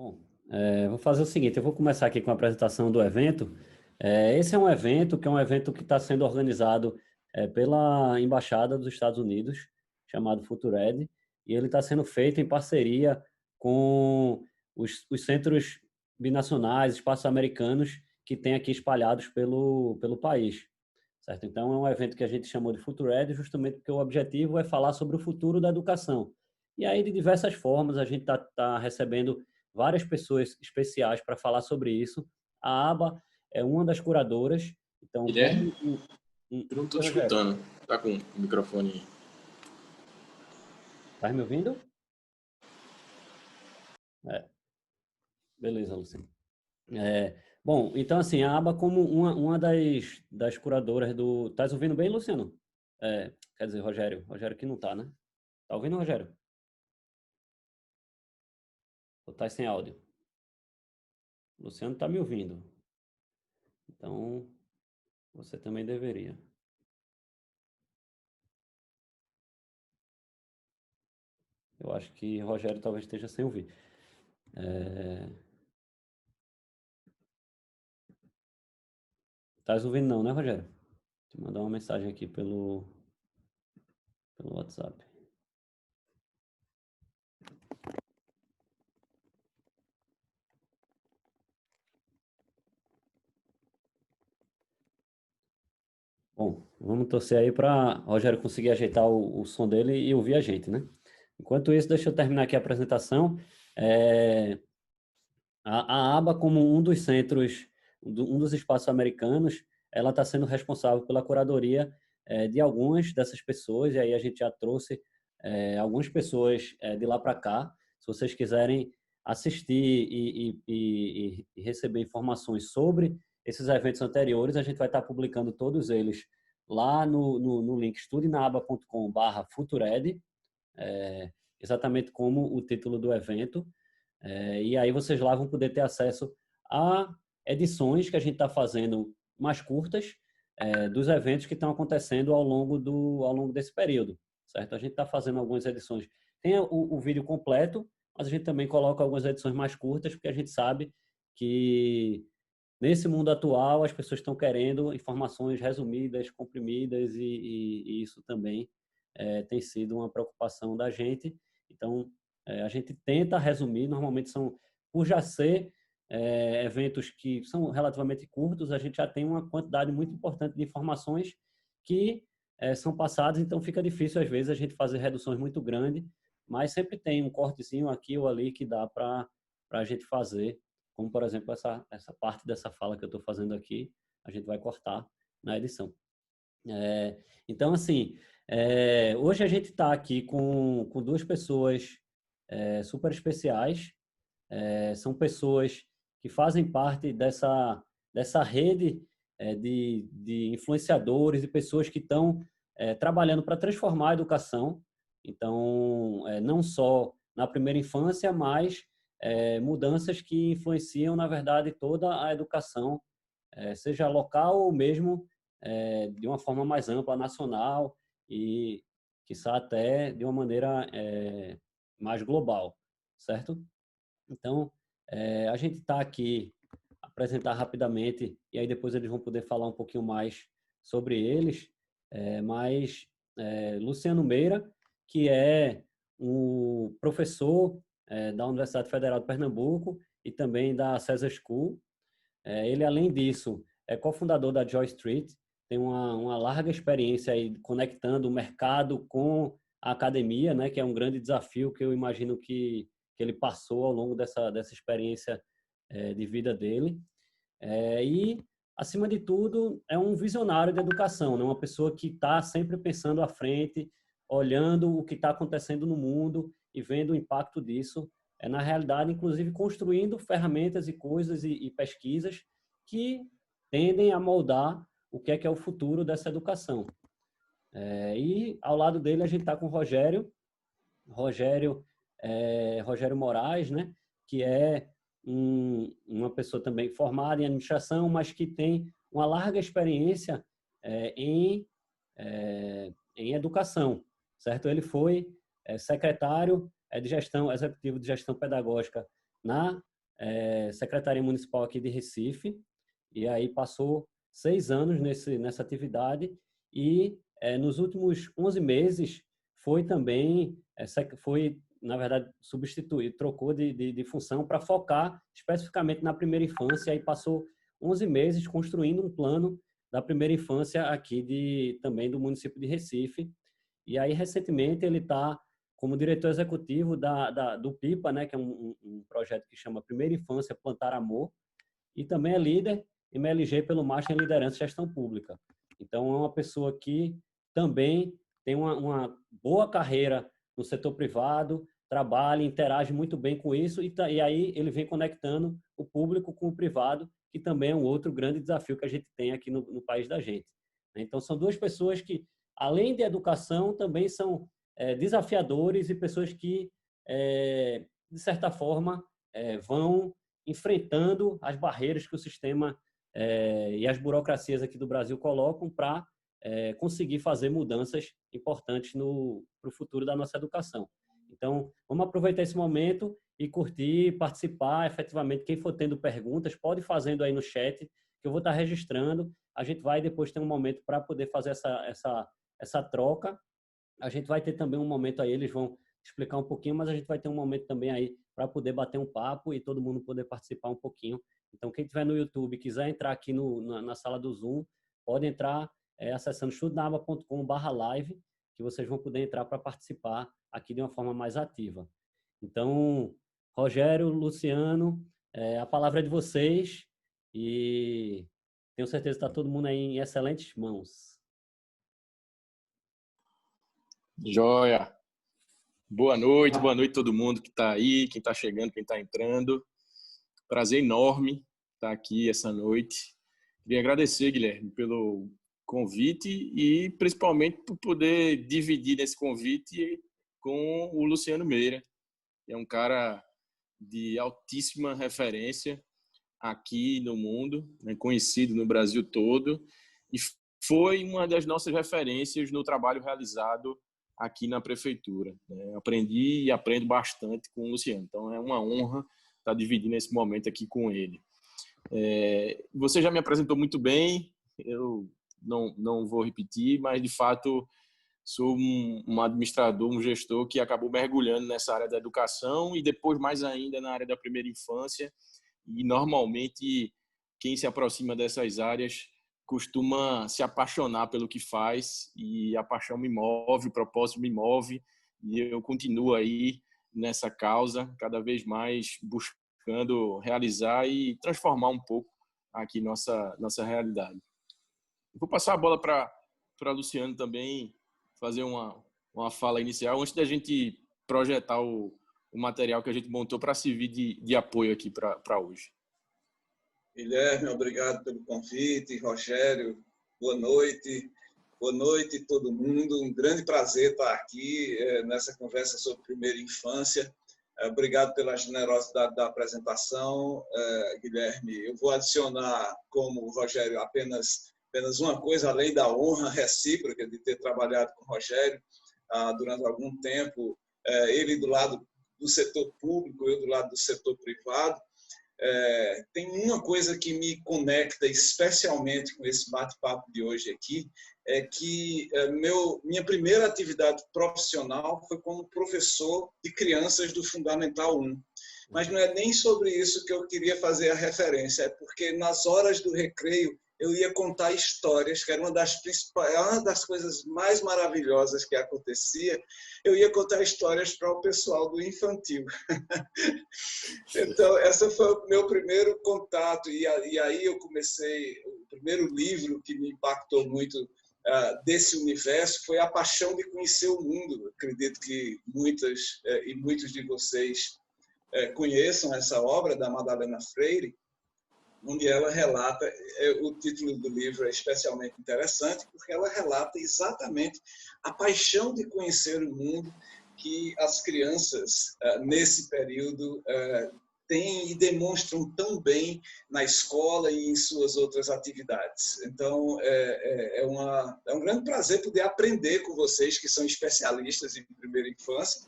Bom, vou fazer o seguinte, eu vou começar aqui com a apresentação do evento. Esse é um evento que está sendo organizado pela Embaixada dos Estados Unidos, chamado Futured, e ele está sendo feito em parceria com os centros binacionais, espaços americanos que tem aqui espalhados pelo país, certo? Então, é um evento que a gente chamou de Futured justamente porque o objetivo é falar sobre o futuro da educação. E aí, de diversas formas, a gente tá recebendo várias pessoas especiais para falar sobre isso. A Aba é uma das curadoras. Então, Guilherme, eu não estou Oi, Rogério, escutando. Tá com o microfone. tá me ouvindo? É, beleza, Luciano. Bom, então assim, a Aba como uma das curadoras do... Tá ouvindo bem, Luciano? Quer dizer, Rogério. Rogério que não tá, né? Tá ouvindo, Rogério? Ou tá sem áudio? Luciano tá me ouvindo. Então, você também deveria. Eu acho que Rogério talvez esteja sem ouvir. Tá ouvindo não, né, Rogério? Vou te mandar uma mensagem aqui pelo WhatsApp. Bom, vamos torcer aí para Rogério conseguir ajeitar o som dele e ouvir a gente, né? Enquanto isso, deixa eu terminar aqui a apresentação. É, a ABA, como um dos centros, um dos espaços americanos, ela está sendo responsável pela curadoria de algumas dessas pessoas, e aí a gente já trouxe algumas pessoas de lá para cá. Se vocês quiserem assistir e receber informações sobre esses eventos anteriores, a gente vai estar publicando todos eles lá no link estudenaaba.com/futured, exatamente como o título do evento. E aí vocês lá vão poder ter acesso a edições que a gente está fazendo mais curtas dos eventos que estão acontecendo ao longo desse período, certo? A gente está fazendo algumas edições. Tem o vídeo completo, mas a gente também coloca algumas edições mais curtas, porque a gente sabe que nesse mundo atual as pessoas estão querendo informações resumidas, comprimidas, e isso também tem sido uma preocupação da gente. Então, a gente tenta resumir, normalmente por já ser eventos que são relativamente curtos, a gente já tem uma quantidade muito importante de informações que são passadas, então fica difícil às vezes a gente fazer reduções muito grandes, mas sempre tem um cortezinho aqui ou ali que dá para a gente fazer, como por exemplo essa parte dessa fala que eu estou fazendo aqui, a gente vai cortar na edição. Então, assim, hoje a gente está aqui com duas pessoas super especiais. São pessoas que fazem parte dessa rede de influenciadores e pessoas que estão trabalhando para transformar a educação. Então, não só na primeira infância, mas mudanças que influenciam, na verdade, toda a educação, seja local ou mesmo de uma forma mais ampla, nacional e, quiçá, até de uma maneira mais global, certo? Então, a gente está aqui apresentar rapidamente e aí depois eles vão poder falar um pouquinho mais sobre eles, mas Luciano Meira, que é um professor da Universidade Federal de Pernambuco e também da Cesar School. Ele, além disso, é cofundador da Joy Street, tem uma larga experiência aí conectando o mercado com a academia, né, que é um grande desafio que eu imagino que ele passou ao longo dessa experiência de vida dele. E, acima de tudo, é um visionário de educação, né, uma pessoa que está sempre pensando à frente, olhando o que está acontecendo no mundo e vendo o impacto disso na realidade, inclusive construindo ferramentas e coisas e pesquisas que tendem a moldar o que é o futuro dessa educação. E ao lado dele a gente está com o Rogério, Rogério Moraes, né, que é uma pessoa também formada em administração, mas que tem uma larga experiência em educação, certo? Ele foi secretário de gestão, executivo de gestão pedagógica na Secretaria Municipal aqui de Recife, e aí passou 6 anos nessa atividade, e nos últimos 11 meses foi também, na verdade, trocou de função para focar especificamente na primeira infância, e aí passou 11 meses construindo um plano da primeira infância aqui também do município de Recife. E aí, recentemente, ele está como diretor executivo do PIPA, né, que é um projeto que chama Primeira Infância Plantar Amor, e também é líder MLG pelo Master em Liderança e Gestão Pública. Então, é uma pessoa que também tem uma boa carreira no setor privado, trabalha, interage muito bem com isso, e aí ele vem conectando o público com o privado, que também é um outro grande desafio que a gente tem aqui no país da gente. Então, são duas pessoas que, além de educação, também são desafiadores e pessoas que, de certa forma, vão enfrentando as barreiras que o sistema e as burocracias aqui do Brasil colocam para conseguir fazer mudanças importantes para o futuro da nossa educação. Então, vamos aproveitar esse momento e curtir, participar efetivamente. Quem for tendo perguntas, pode ir fazendo aí no chat, que eu vou estar registrando. A gente vai depois ter um momento para poder fazer essa troca. A gente vai ter também um momento aí, eles vão explicar um pouquinho, mas a gente vai ter um momento também aí para poder bater um papo e todo mundo poder participar um pouquinho. Então, quem estiver no YouTube e quiser entrar aqui na sala do Zoom, pode entrar acessando estudonaba.com/live, que vocês vão poder entrar para participar aqui de uma forma mais ativa. Então, Rogério, Luciano, a palavra é de vocês e tenho certeza que está todo mundo aí em excelentes mãos. Joia! Boa noite todo mundo que está aí, quem está chegando, quem está entrando. Prazer enorme estar aqui essa noite. Queria agradecer, Guilherme, pelo convite e principalmente por poder dividir esse convite com o Luciano Meira, que é um cara de altíssima referência aqui no mundo, né, conhecido no Brasil todo, e foi uma das nossas referências no trabalho realizado aqui na prefeitura. Aprendi e aprendo bastante com o Luciano, então é uma honra estar dividindo esse momento aqui com ele. Você já me apresentou muito bem, eu não vou repetir, mas de fato sou um administrador, um gestor que acabou mergulhando nessa área da educação e depois mais ainda na área da primeira infância, e normalmente quem se aproxima dessas áreas costuma se apaixonar pelo que faz, e a paixão me move, o propósito me move, e eu continuo aí nessa causa, cada vez mais buscando realizar e transformar um pouco aqui nossa realidade. Vou passar a bola para Luciano também fazer uma fala inicial, antes da gente projetar o material que a gente montou para servir de apoio aqui para hoje. Guilherme, obrigado pelo convite. Rogério, boa noite. Boa noite todo mundo. Um grande prazer estar aqui nessa conversa sobre primeira infância. Obrigado pela generosidade da apresentação, Guilherme. Eu vou adicionar, como o Rogério, apenas uma coisa, além da honra recíproca de ter trabalhado com o Rogério durante algum tempo, ele do lado do setor público, eu do lado do setor privado. Tem uma coisa que me conecta especialmente com esse bate-papo de hoje aqui, é que minha primeira atividade profissional foi como professor de crianças do Fundamental 1. Mas não é nem sobre isso que eu queria fazer a referência, é porque nas horas do recreio eu ia contar histórias, que era uma das coisas mais maravilhosas que acontecia. Eu ia contar histórias para o pessoal do infantil. Então, esse foi o meu primeiro contato. E aí eu comecei, o primeiro livro que me impactou muito desse universo foi A Paixão de Conhecer o Mundo. Eu acredito que muitas e muitos de vocês conheçam essa obra da Madalena Freire, onde ela relata, o título do livro é especialmente interessante, porque ela relata exatamente a paixão de conhecer o mundo que as crianças, nesse período, têm e demonstram tão bem na escola e em suas outras atividades. Então, é um grande prazer poder aprender com vocês, que são especialistas em primeira infância,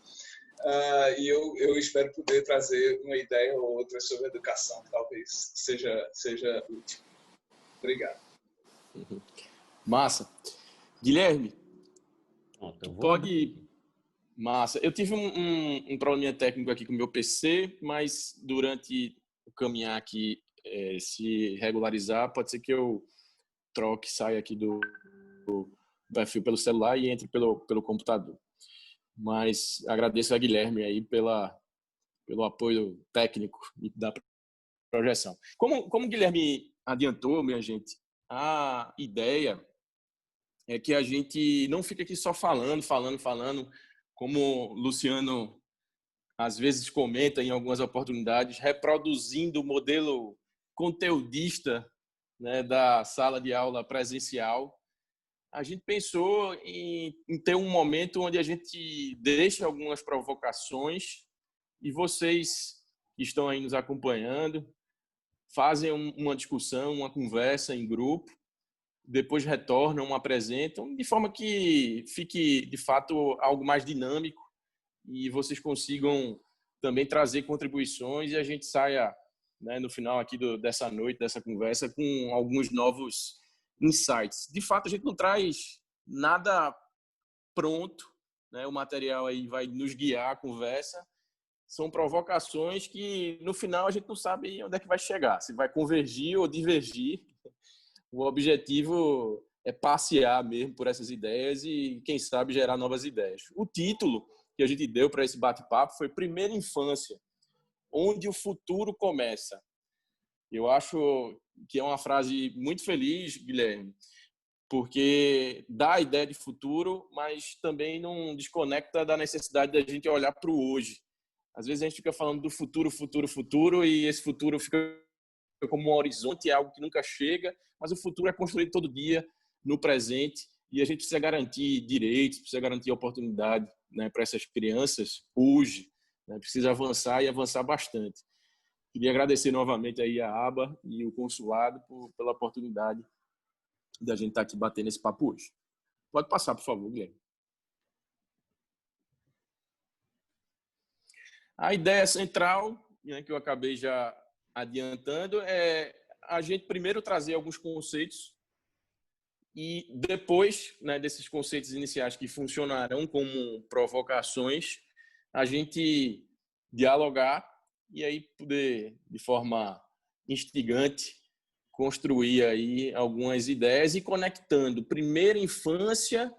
e eu espero poder trazer uma ideia ou outra sobre educação, que talvez seja útil. Obrigado. Massa. Guilherme, Pronto, pode... Massa. Eu tive um probleminha técnico aqui com o meu PC, mas durante o caminhar aqui, se regularizar, pode ser que eu troque, saia aqui do perfil pelo celular e entre pelo computador. Mas agradeço a Guilherme aí pelo apoio técnico e da projeção. Como o Guilherme adiantou, minha gente, a ideia é que a gente não fica aqui só falando, como o Luciano às vezes comenta em algumas oportunidades, reproduzindo o modelo conteudista, né, da sala de aula presencial. A gente pensou em ter um momento onde a gente deixa algumas provocações e vocês que estão aí nos acompanhando fazem uma discussão, uma conversa em grupo, depois retornam, apresentam, de forma que fique, de fato, algo mais dinâmico e vocês consigam também trazer contribuições e a gente saia, né, no final aqui dessa noite, dessa conversa, com alguns novos insights. De fato, a gente não traz nada pronto, né? O material aí vai nos guiar a conversa. São provocações que, no final, a gente não sabe onde é que vai chegar, se vai convergir ou divergir. O objetivo é passear mesmo por essas ideias e, quem sabe, gerar novas ideias. O título que a gente deu para esse bate-papo foi Primeira Infância, onde o futuro começa. Eu acho que é uma frase muito feliz, Guilherme, porque dá a ideia de futuro, mas também não desconecta da necessidade da gente olhar para o hoje. Às vezes a gente fica falando do futuro, e esse futuro fica como um horizonte, é algo que nunca chega, mas o futuro é construído todo dia, no presente, e a gente precisa garantir direitos, precisa garantir oportunidade, né, para essas crianças hoje, né, precisa avançar e avançar bastante. Queria agradecer novamente aí a ABA e o consulado pela oportunidade da gente estar aqui batendo esse papo hoje. Pode passar, por favor, Guilherme. A ideia central, né, que eu acabei já adiantando, é a gente primeiro trazer alguns conceitos e depois, né, desses conceitos iniciais que funcionarão como provocações, a gente dialogar e aí poder, de forma instigante, construir aí algumas ideias e conectando primeira infância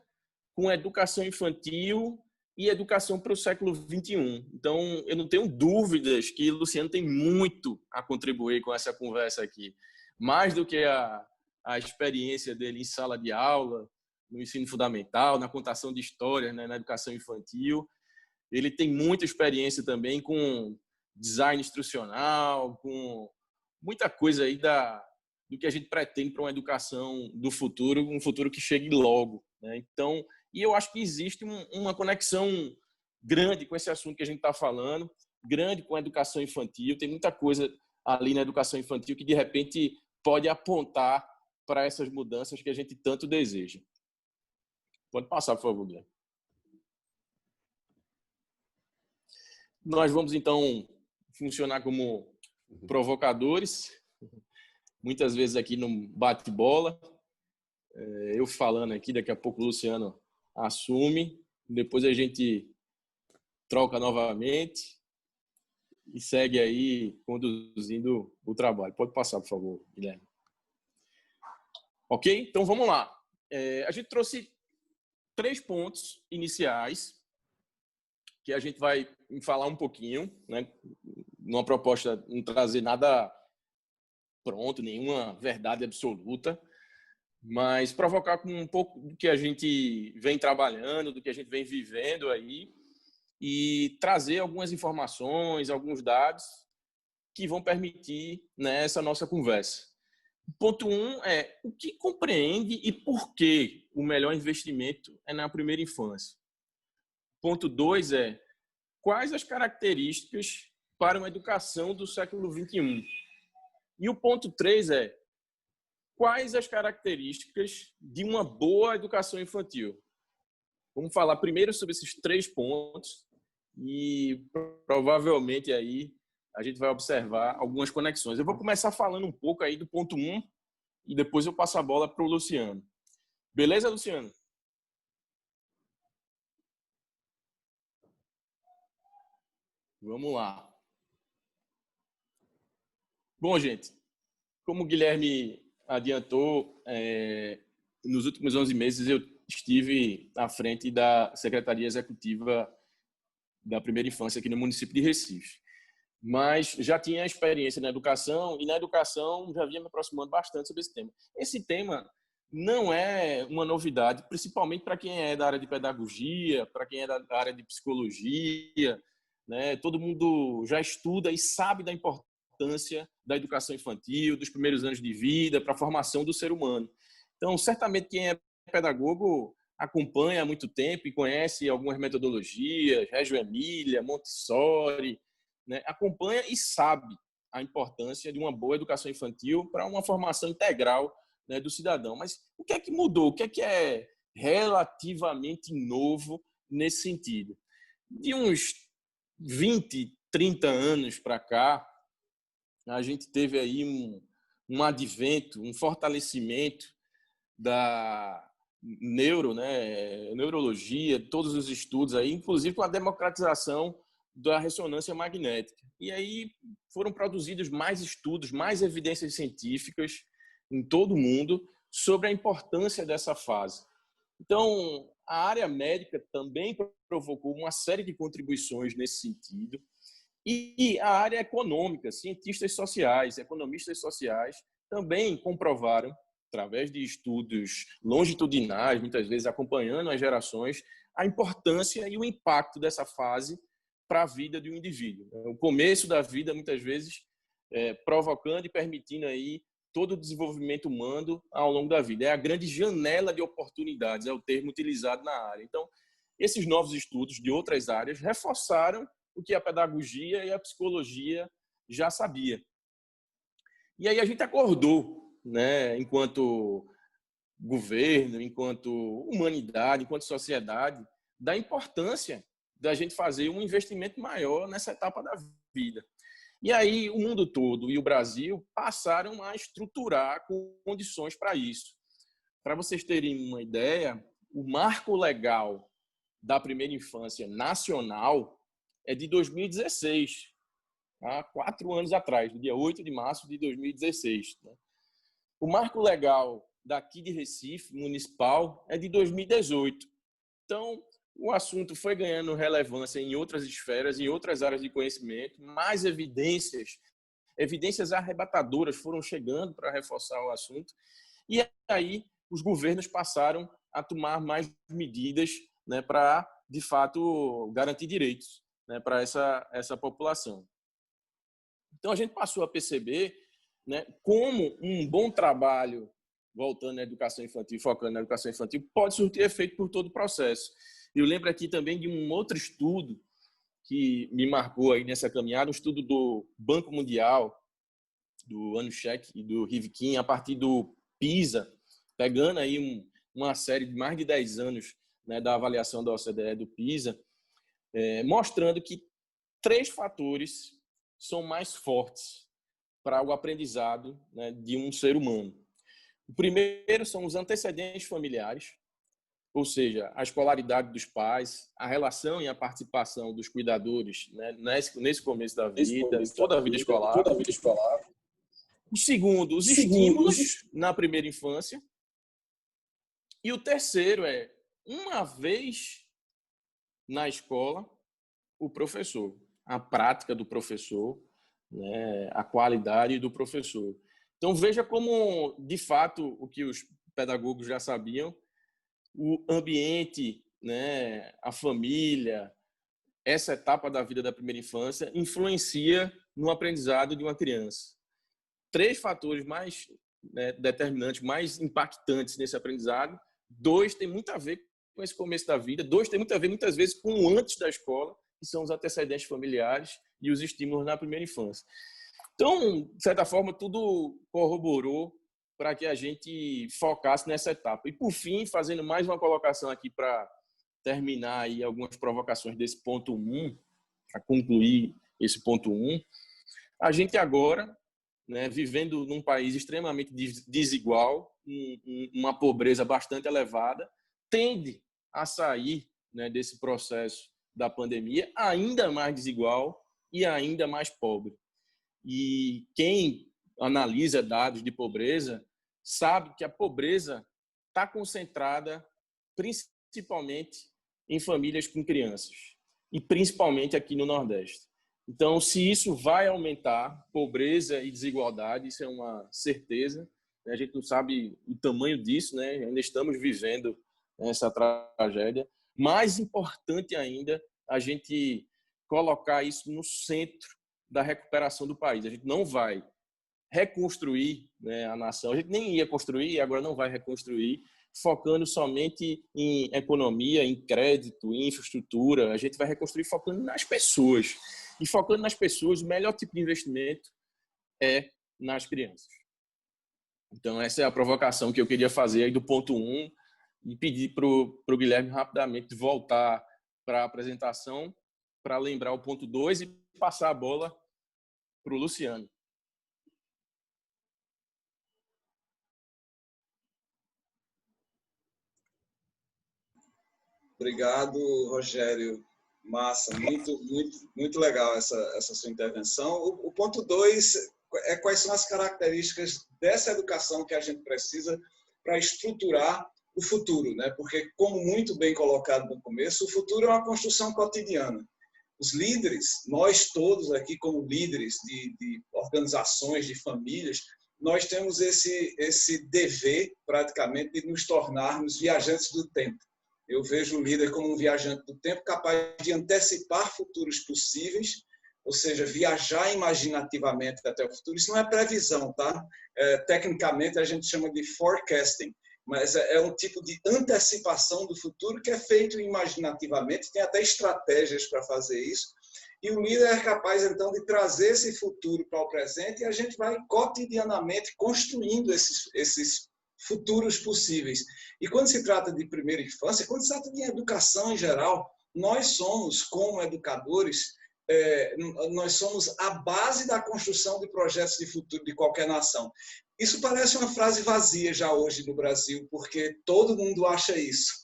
com educação infantil e educação para o século XXI. Então, eu não tenho dúvidas que o Luciano tem muito a contribuir com essa conversa aqui. Mais do que a experiência dele em sala de aula, no ensino fundamental, na contação de histórias, né, na educação infantil. Ele tem muita experiência também com design instrucional, com muita coisa aí do que a gente pretende para uma educação do futuro, um futuro que chegue logo, né? Então, e eu acho que existe uma conexão grande com esse assunto que a gente está falando, grande com a educação infantil. Tem muita coisa ali na educação infantil que, de repente, pode apontar para essas mudanças que a gente tanto deseja. Pode passar, por favor, Guilherme. Nós vamos, então, funcionar como provocadores, muitas vezes aqui no bate-bola. Eu falando aqui, daqui a pouco o Luciano assume, depois a gente troca novamente e segue aí conduzindo o trabalho. Pode passar, por favor, Guilherme. Ok? Então, vamos lá. A gente trouxe 3 pontos iniciais que a gente vai falar um pouquinho, né? Numa proposta, não trazer nada pronto, nenhuma verdade absoluta, mas provocar com um pouco do que a gente vem trabalhando, do que a gente vem vivendo aí e trazer algumas informações, alguns dados que vão permitir, né, essa nossa conversa. Ponto 1 é o que compreende e por que o melhor investimento é na primeira infância. Ponto 2 é quais as características para uma educação do século XXI. E o ponto 3 é quais as características de uma boa educação infantil. Vamos falar primeiro sobre esses 3 pontos e provavelmente aí a gente vai observar algumas conexões. Eu vou começar falando um pouco aí do ponto 1 e depois eu passo a bola para o Luciano. Beleza, Luciano? Vamos lá. Bom, gente, como o Guilherme adiantou, nos últimos 11 meses eu estive à frente da Secretaria Executiva da Primeira Infância aqui no município de Recife. Mas já tinha experiência na educação e na educação já vinha me aproximando bastante sobre esse tema. Esse tema não é uma novidade, principalmente para quem é da área de pedagogia, para quem é da área de psicologia, né? Todo mundo já estuda e sabe da importância da educação infantil, dos primeiros anos de vida, para a formação do ser humano. Então, certamente quem é pedagogo acompanha há muito tempo e conhece algumas metodologias, Reggio Emília, Montessori, né? Acompanha e sabe a importância de uma boa educação infantil para uma formação integral, né, do cidadão. Mas o que é que mudou? O que é relativamente novo nesse sentido? De uns 20, 30 anos para cá, a gente teve aí um advento, um fortalecimento da neurologia, todos os estudos aí, inclusive com a democratização da ressonância magnética. E aí foram produzidos mais estudos, mais evidências científicas em todo o mundo sobre a importância dessa fase. Então, a área médica também provocou uma série de contribuições nesse sentido. E a área econômica, cientistas sociais, economistas sociais, também comprovaram, através de estudos longitudinais, muitas vezes acompanhando as gerações, a importância e o impacto dessa fase para a vida de um indivíduo. O começo da vida, muitas vezes, provocando e permitindo aí todo o desenvolvimento humano ao longo da vida. É a grande janela de oportunidades, é o termo utilizado na área. Então, esses novos estudos de outras áreas reforçaram o que a pedagogia e a psicologia já sabia. E aí a gente acordou, né, enquanto governo, enquanto humanidade, enquanto sociedade, da importância da gente fazer um investimento maior nessa etapa da vida. E aí o mundo todo e o Brasil passaram a estruturar condições para isso. Para vocês terem uma ideia, o marco legal da primeira infância nacional é de 2016, há 4 anos atrás, no dia 8 de março de 2016. O marco legal daqui de Recife, municipal, é de 2018. Então, o assunto foi ganhando relevância em outras esferas, em outras áreas de conhecimento, mais evidências arrebatadoras foram chegando para reforçar o assunto, e aí os governos passaram a tomar mais medidas, né, para, de fato, garantir direitos, né, para essa população. Então, a gente passou a perceber, né, como um bom trabalho, voltando à educação infantil, focando na educação infantil, pode surtir efeito por todo o processo. Eu lembro aqui também de um outro estudo que me marcou aí nessa caminhada, um estudo do Banco Mundial, do Anushek e do Rivkin, a partir do PISA, pegando aí uma série de mais de 10 anos, né, da avaliação da OCDE do PISA, mostrando que 3 fatores são mais fortes para o aprendizado, né, de um ser humano. O primeiro são os antecedentes familiares, ou seja, a escolaridade dos pais, a relação e a participação dos cuidadores, né, nesse começo da vida, toda a vida escolar. O segundo, os estímulos na primeira infância. E o terceiro é, uma vez na escola, o professor, a prática do professor, né, a qualidade do professor. Então, veja como, de fato, o que os pedagogos já sabiam, o ambiente, né, a família, essa etapa da vida da primeira infância influencia no aprendizado de uma criança. 3 fatores mais, né, determinantes, mais impactantes nesse aprendizado. 2 tem muito a ver com esse começo da vida. 2 tem muito a ver, muitas vezes, com o antes da escola, que são os antecedentes familiares e os estímulos na primeira infância. Então, de certa forma, tudo corroborou para que a gente focasse nessa etapa. E, por fim, fazendo mais uma colocação aqui para terminar aí algumas provocações desse ponto 1, concluir esse ponto 1, a gente agora, né, vivendo num país extremamente desigual, uma pobreza bastante elevada, tende a sair, né, desse processo da pandemia ainda mais desigual e ainda mais pobre. E quem analisa dados de pobreza sabe que a pobreza está concentrada principalmente em famílias com crianças, e principalmente aqui no Nordeste. Então, se isso vai aumentar pobreza e desigualdade, isso é uma certeza. A gente não sabe o tamanho disso, né? Ainda estamos vivendo essa tragédia. Mais importante ainda, a gente colocar isso no centro da recuperação do país. A gente não vai reconstruir, né, a nação. A gente nem ia construir e agora não vai reconstruir, focando somente em economia, em crédito, em infraestrutura. A gente vai reconstruir focando nas pessoas. E focando nas pessoas, o melhor tipo de investimento é nas crianças. Então, essa é a provocação que eu queria fazer aí do ponto 1 e pedir para o Guilherme rapidamente voltar para a apresentação para lembrar o ponto 2 e passar a bola para o Luciano. Obrigado, Rogério. Massa, muito legal essa sua intervenção. O ponto 2 é quais são as características dessa educação que a gente precisa para estruturar o futuro, né? Porque, como muito bem colocado no começo, o futuro é uma construção cotidiana. Os líderes, nós todos aqui como líderes de organizações, de famílias, nós temos esse dever, praticamente, de nos tornarmos viajantes do tempo. Eu vejo o líder como um viajante do tempo capaz de antecipar futuros possíveis, ou seja, viajar imaginativamente até o futuro. Isso não é previsão, tá? Tecnicamente, a gente chama de forecasting, mas é um tipo de antecipação do futuro que é feito imaginativamente, tem até estratégias para fazer isso. E o líder é capaz, então, de trazer esse futuro para o presente e a gente vai cotidianamente construindo esses futuros possíveis. E quando se trata de primeira infância, quando se trata de educação em geral, nós somos, como educadores, nós somos a base da construção de projetos de futuro de qualquer nação. Isso parece uma frase vazia já hoje no Brasil, porque todo mundo acha isso,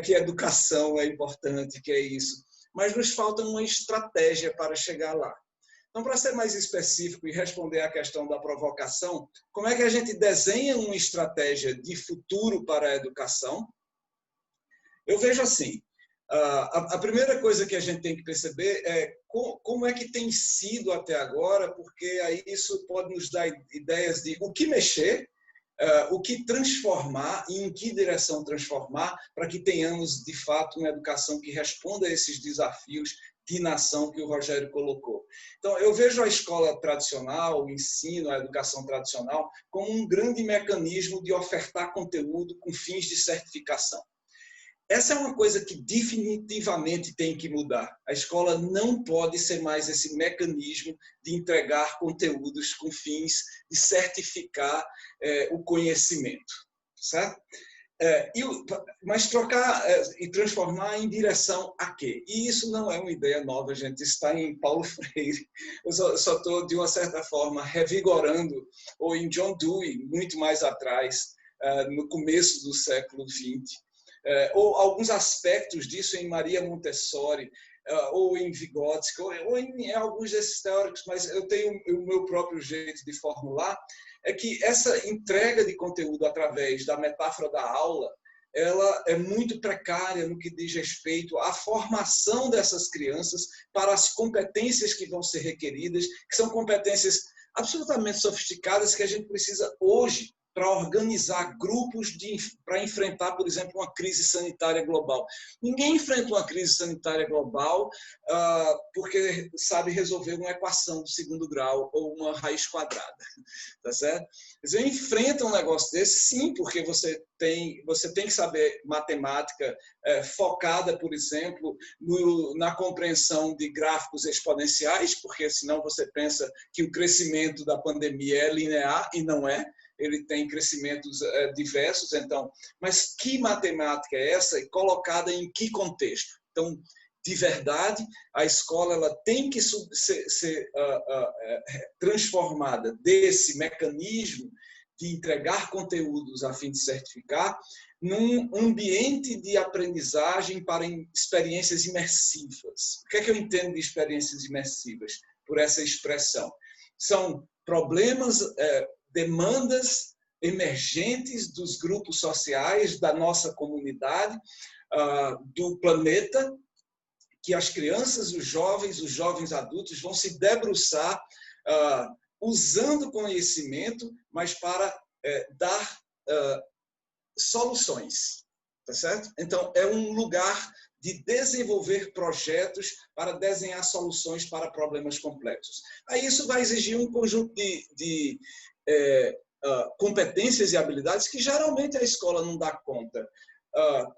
que a educação é importante, que é isso. Mas nos falta uma estratégia para chegar lá. Então, para ser mais específico e responder à questão da provocação, como é que a gente desenha uma estratégia de futuro para a educação? Eu vejo assim, a primeira coisa que a gente tem que perceber é como é que tem sido até agora, porque aí isso pode nos dar ideias de o que mexer, o que transformar e em que direção transformar para que tenhamos, de fato, uma educação que responda a esses desafios de nação que o Rogério colocou. Então, eu vejo a escola tradicional, o ensino, a educação tradicional, como um grande mecanismo de ofertar conteúdo com fins de certificação. Essa é uma coisa que definitivamente tem que mudar. A escola não pode ser mais esse mecanismo de entregar conteúdos com fins de certificar o conhecimento, certo? Mas trocar e transformar em direção a quê? E isso não é uma ideia nova, gente. Isso está em Paulo Freire. Eu só estou, de uma certa forma, revigorando, ou em John Dewey, muito mais atrás, no começo do século XX. Ou alguns aspectos disso em Maria Montessori, ou em Vygotsky, ou em alguns desses teóricos, mas eu tenho o meu próprio jeito de formular, é que essa entrega de conteúdo através da metáfora da aula, ela é muito precária no que diz respeito à formação dessas crianças para as competências que vão ser requeridas, que são competências absolutamente sofisticadas que a gente precisa hoje para organizar grupos para enfrentar, por exemplo, uma crise sanitária global. Ninguém enfrenta uma crise sanitária global porque sabe resolver uma equação do segundo grau ou uma raiz quadrada, tá certo? Você enfrenta um negócio desse, sim, porque você tem que saber matemática focada, por exemplo, na compreensão de gráficos exponenciais, porque senão você pensa que o crescimento da pandemia é linear e não é. Ele tem crescimentos diversos, então, mas que matemática é essa e colocada em que contexto? Então, de verdade, a escola ela tem que ser transformada desse mecanismo de entregar conteúdos a fim de certificar, num ambiente de aprendizagem para experiências imersivas. O que é que eu entendo de experiências imersivas por essa expressão? São problemas, demandas emergentes dos grupos sociais, da nossa comunidade, do planeta, que as crianças, os jovens adultos vão se debruçar usando conhecimento, mas para dar soluções, tá certo? Então, é um lugar de desenvolver projetos para desenhar soluções para problemas complexos. Aí isso vai exigir um conjunto de competências e habilidades que geralmente a escola não dá conta.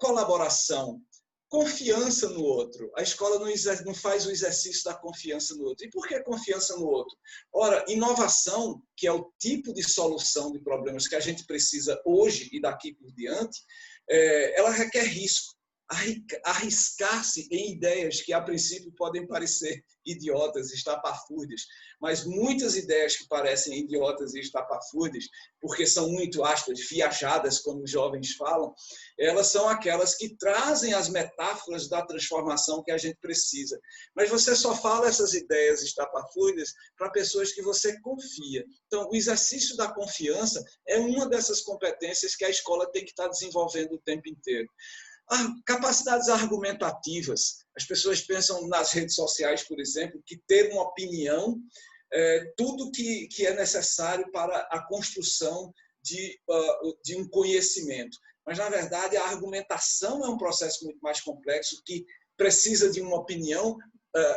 Colaboração, confiança no outro. A escola não faz o exercício da confiança no outro. E por que confiança no outro? Ora, inovação, que é o tipo de solução de problemas que a gente precisa hoje e daqui por diante, ela requer risco. Arriscar-se em ideias que, a princípio, podem parecer idiotas, estapafúrdias, mas muitas ideias que parecem idiotas e estapafúrdias, porque são muito, aspas, viajadas, como os jovens falam, elas são aquelas que trazem as metáforas da transformação que a gente precisa. Mas você só fala essas ideias estapafúrdias para pessoas que você confia. Então, o exercício da confiança é uma dessas competências que a escola tem que estar desenvolvendo o tempo inteiro. Capacidades argumentativas. As pessoas pensam nas redes sociais, por exemplo, que ter uma opinião é tudo que é necessário para a construção de um conhecimento. Mas, na verdade, a argumentação é um processo muito mais complexo que precisa de uma opinião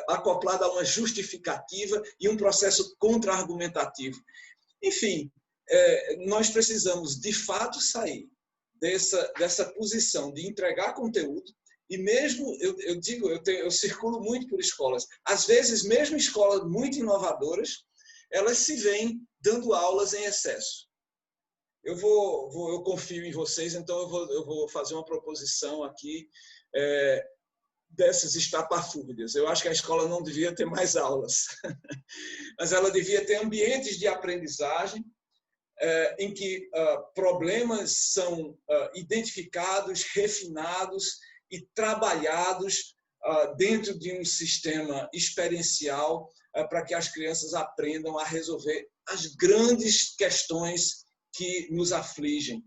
acoplada a uma justificativa e um processo contra-argumentativo. Enfim, nós precisamos, de fato, sair dessa posição de entregar conteúdo, e mesmo, eu circulo muito por escolas, às vezes mesmo escolas muito inovadoras, elas se veem dando aulas em excesso. Eu confio em vocês, então eu vou fazer uma proposição aqui dessas estapafúrdias. Eu acho que a escola não devia ter mais aulas, mas ela devia ter ambientes de aprendizagem, em que problemas são identificados, refinados e trabalhados dentro de um sistema experiencial para que as crianças aprendam a resolver as grandes questões que nos afligem.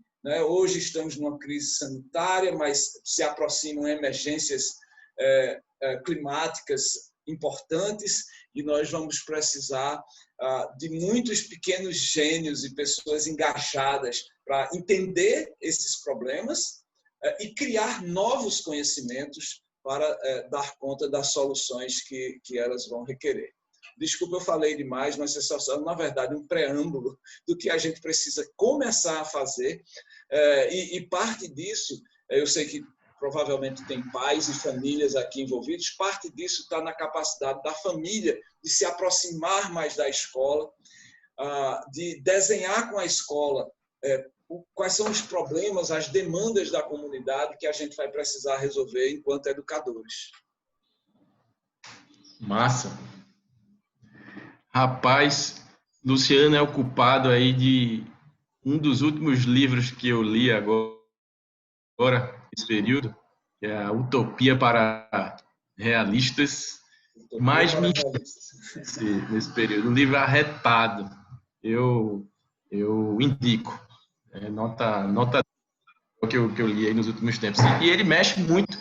Hoje estamos numa crise sanitária, mas se aproximam emergências climáticas importantes e nós vamos precisar de muitos pequenos gênios e pessoas engajadas para entender esses problemas e criar novos conhecimentos para dar conta das soluções que elas vão requerer. Desculpa, eu falei demais, mas é só, na verdade, um preâmbulo do que a gente precisa começar a fazer. E parte disso, eu sei que provavelmente tem pais e famílias aqui envolvidos, parte disso está na capacidade da família de se aproximar mais da escola, de desenhar com a escola quais são os problemas, as demandas da comunidade que a gente vai precisar resolver enquanto educadores. Massa. Rapaz, Luciano é o culpado aí de um dos últimos livros que eu li agora nesse período, que é a Utopia para Realistas, mas me nesse período, um livro arretado, eu indico, nota que eu li aí nos últimos tempos, e ele mexe muito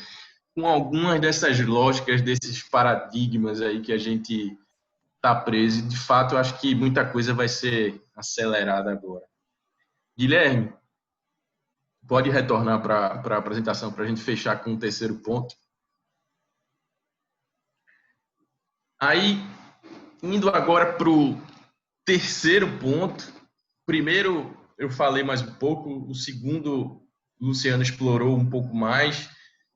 com algumas dessas lógicas, desses paradigmas aí que a gente está preso, e de fato eu acho que muita coisa vai ser acelerada agora. Guilherme, pode retornar para a apresentação para a gente fechar com o terceiro ponto. Aí, indo agora para o terceiro ponto, primeiro eu falei mais um pouco, o segundo o Luciano explorou um pouco mais,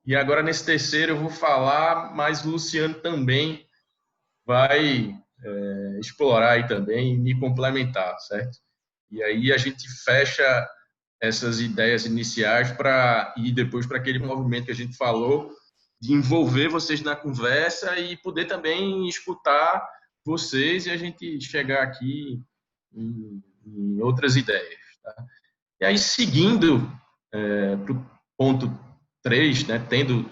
e agora nesse terceiro eu vou falar, mas o Luciano também vai explorar aí também e me complementar, certo? E aí a gente fecha essas ideias iniciais para ir depois para aquele movimento que a gente falou envolver vocês na conversa e poder também escutar vocês e a gente chegar aqui em outras ideias. Tá? E aí, seguindo para o ponto 3, né, tendo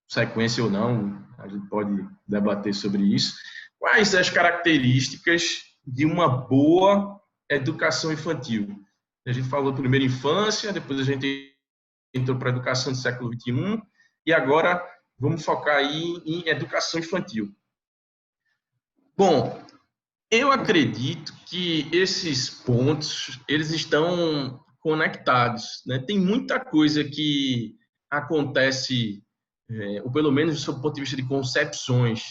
sequência ou não, a gente pode debater sobre isso. Quais as características de uma boa educação infantil? A gente falou primeiro infância, depois a gente entrou para a educação do século XXI e agora vamos focar aí em educação infantil. Bom, eu acredito que esses pontos eles estão conectados, né? Tem muita coisa que acontece, ou pelo menos do ponto de vista de concepções,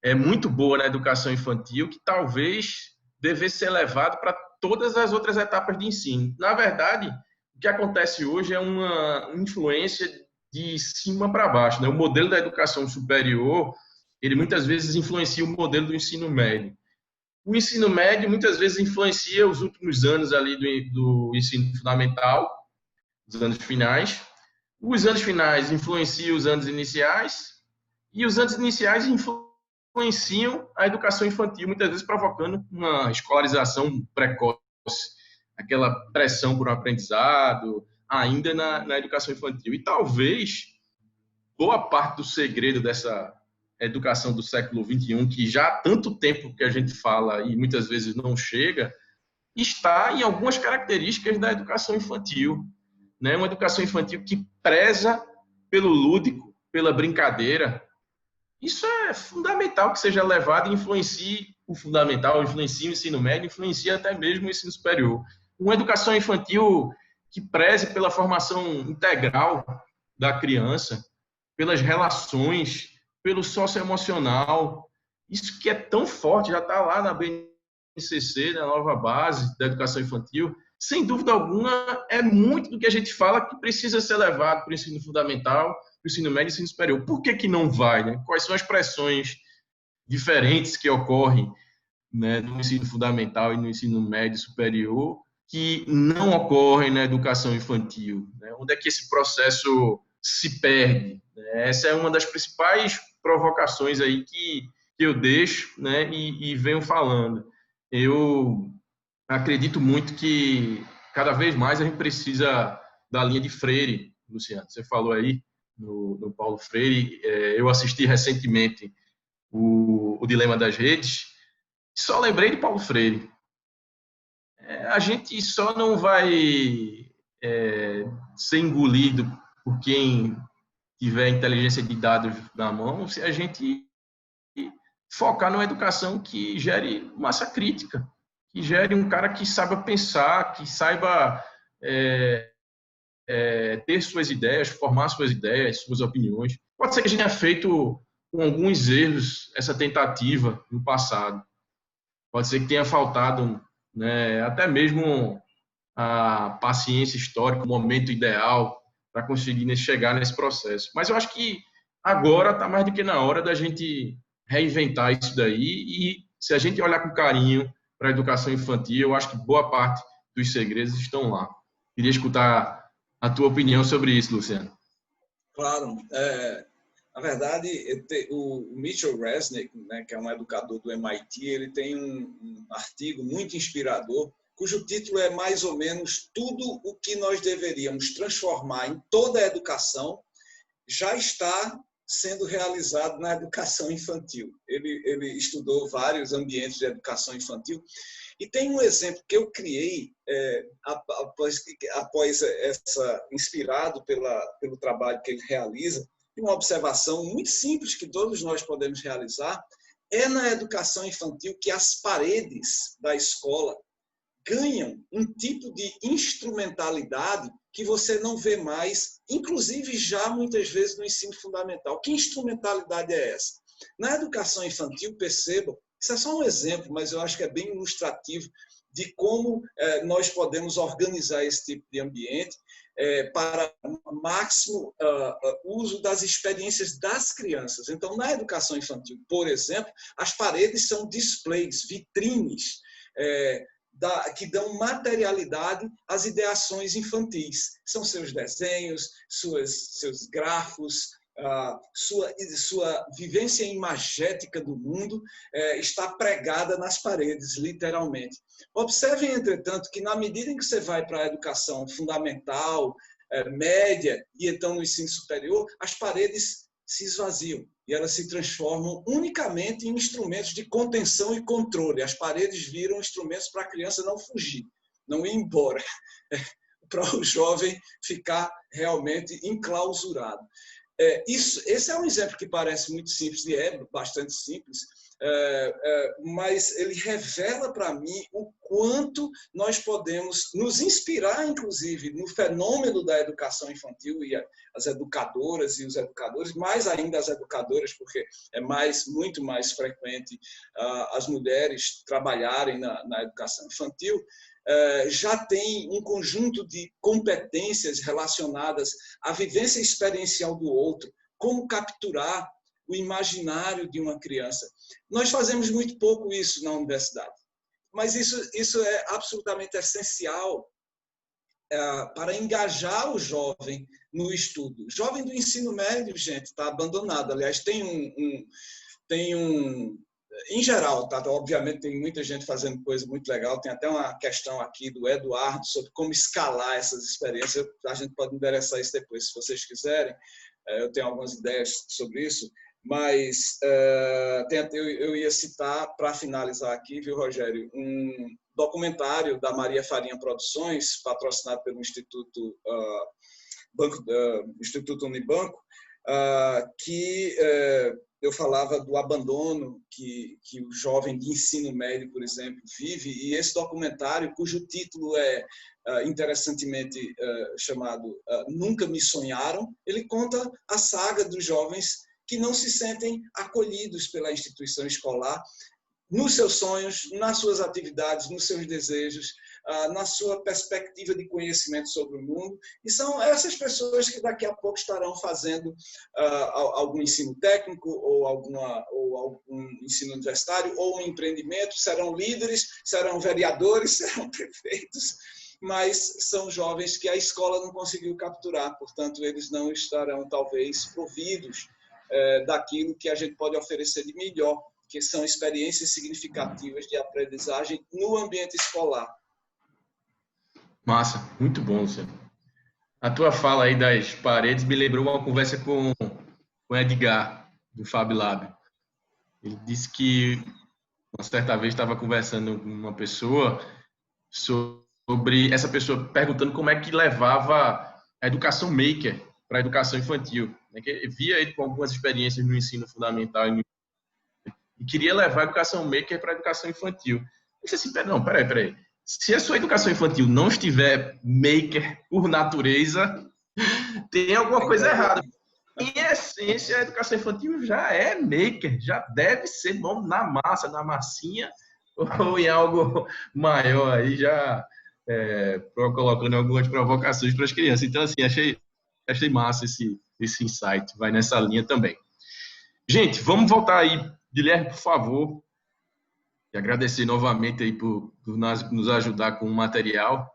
é muito boa na educação infantil, que talvez devesse ser levado para todas as outras etapas de ensino. Na verdade, o que acontece hoje é uma influência de cima para baixo, né? O modelo da educação superior, ele muitas vezes influencia o modelo do ensino médio. O ensino médio muitas vezes influencia os últimos anos ali do ensino fundamental, os anos finais. Os anos finais influenciam os anos iniciais e os anos iniciais influenciam a educação infantil, muitas vezes provocando uma escolarização precoce, aquela pressão por um aprendizado, ainda na educação infantil. E talvez boa parte do segredo dessa educação do século XXI, que já há tanto tempo que a gente fala e muitas vezes não chega, está em algumas características da educação infantil. Né? Uma educação infantil que preza pelo lúdico, pela brincadeira. Isso é fundamental que seja levado e influencie o fundamental, influencie o ensino médio, influencie até mesmo o ensino superior. Uma educação infantil que preze pela formação integral da criança, pelas relações, pelo socioemocional. Isso que é tão forte, já está lá na BNCC, na nova base da educação infantil. Sem dúvida alguma, é muito do que a gente fala que precisa ser levado para o ensino fundamental, para o ensino médio e ensino superior. Por que não vai? Né? Quais são as pressões diferentes que ocorrem, né, no ensino fundamental e no ensino médio e superior que não ocorrem na educação infantil? Né? Onde é que esse processo se perde? Essa é uma das principais provocações aí que eu deixo, né, e venho falando. Eu acredito muito que cada vez mais a gente precisa da linha de Freire, Luciano. Você falou aí no Paulo Freire. Eu assisti recentemente o Dilema das Redes. Só lembrei de Paulo Freire. A gente só não vai ser engolido por quem tiver inteligência de dados na mão se a gente focar numa educação que gere massa crítica, que gere um cara que saiba pensar, que saiba ter suas ideias, formar suas ideias, suas opiniões. Pode ser que a gente tenha feito com alguns erros essa tentativa no passado. Pode ser que tenha faltado, né, até mesmo a paciência histórica, o momento ideal para conseguir chegar nesse processo. Mas eu acho que agora está mais do que na hora da gente reinventar isso daí e se a gente olhar com carinho para a educação infantil, eu acho que boa parte dos segredos estão lá. Queria escutar a tua opinião sobre isso, Luciano. Claro. Na verdade, o Mitchell Resnick, né, que é um educador do MIT, ele tem um artigo muito inspirador, cujo título é mais ou menos tudo o que nós deveríamos transformar em toda a educação já está sendo realizado na educação infantil. Ele estudou vários ambientes de educação infantil e tem um exemplo que eu criei após inspirado pelo trabalho que ele realiza, uma observação muito simples que todos nós podemos realizar, é na educação infantil que as paredes da escola ganham um tipo de instrumentalidade que você não vê mais, inclusive já muitas vezes no ensino fundamental. Que instrumentalidade é essa? Na educação infantil, percebam, isso é só um exemplo, mas eu acho que é bem ilustrativo de como nós podemos organizar esse tipo de ambiente para máximo uso das experiências das crianças. Então, na educação infantil, por exemplo, as paredes são displays, vitrines, que dão materialidade às ideações infantis. São seus desenhos, seus grafos, sua vivência imagética do mundo está pregada nas paredes, literalmente. Observem, entretanto, que na medida em que você vai para a educação fundamental, média e então no ensino superior, as paredes se esvaziam e elas se transformam unicamente em instrumentos de contenção e controle. As paredes viram instrumentos para a criança não fugir, não ir embora, para o jovem ficar realmente enclausurado. Esse é um exemplo que parece muito simples, e é bastante simples, mas ele revela para mim o quanto nós podemos nos inspirar, inclusive, no fenômeno da educação infantil, e as educadoras e os educadores, mais ainda as educadoras, porque é muito mais frequente as mulheres trabalharem na educação infantil, já tem um conjunto de competências relacionadas à vivência experiencial do outro, como capturar o imaginário de uma criança. Nós fazemos muito pouco isso na universidade, mas isso é absolutamente essencial para engajar o jovem no estudo. O jovem do ensino médio, gente, está abandonado. Aliás, em geral, tá? Obviamente tem muita gente fazendo coisa muito legal. Tem até uma questão aqui do Eduardo sobre como escalar essas experiências. A gente pode endereçar isso depois, se vocês quiserem. Eu tenho algumas ideias sobre isso. Mas eu ia citar, para finalizar aqui, viu, Rogério, um documentário da Maria Farinha Produções, patrocinado pelo Instituto Unibanco, que eu falava do abandono que o jovem de ensino médio, por exemplo, vive, e esse documentário, cujo título é interessantemente chamado Nunca Me Sonharam, ele conta a saga dos jovens que não se sentem acolhidos pela instituição escolar nos seus sonhos, nas suas atividades, nos seus desejos, na sua perspectiva de conhecimento sobre o mundo. E são essas pessoas que daqui a pouco estarão fazendo algum ensino técnico ou algum ensino universitário ou um empreendimento, serão líderes, serão vereadores, serão prefeitos, mas são jovens que a escola não conseguiu capturar, portanto, eles não estarão, talvez, providos daquilo que a gente pode oferecer de melhor, que são experiências significativas de aprendizagem no ambiente escolar. Massa, muito bom, Luciano. A tua fala aí das paredes me lembrou uma conversa com Edgar, do Fab Lab. Ele disse que uma certa vez estava conversando com uma pessoa sobre essa pessoa perguntando como é que levava a educação maker para a educação infantil. Que via ele com algumas experiências no ensino fundamental e queria levar a educação maker para a educação infantil. Eu disse assim, peraí. Se a sua educação infantil não estiver maker por natureza, tem alguma coisa errada. Em essência, a educação infantil já é maker, já deve ser bom na massa, na massinha, ou em algo maior aí, já colocando algumas provocações para as crianças. Então, assim, achei massa esse insight, vai nessa linha também. Gente, vamos voltar aí. Guilherme, por favor, e agradecer novamente aí por nos ajudar com o material.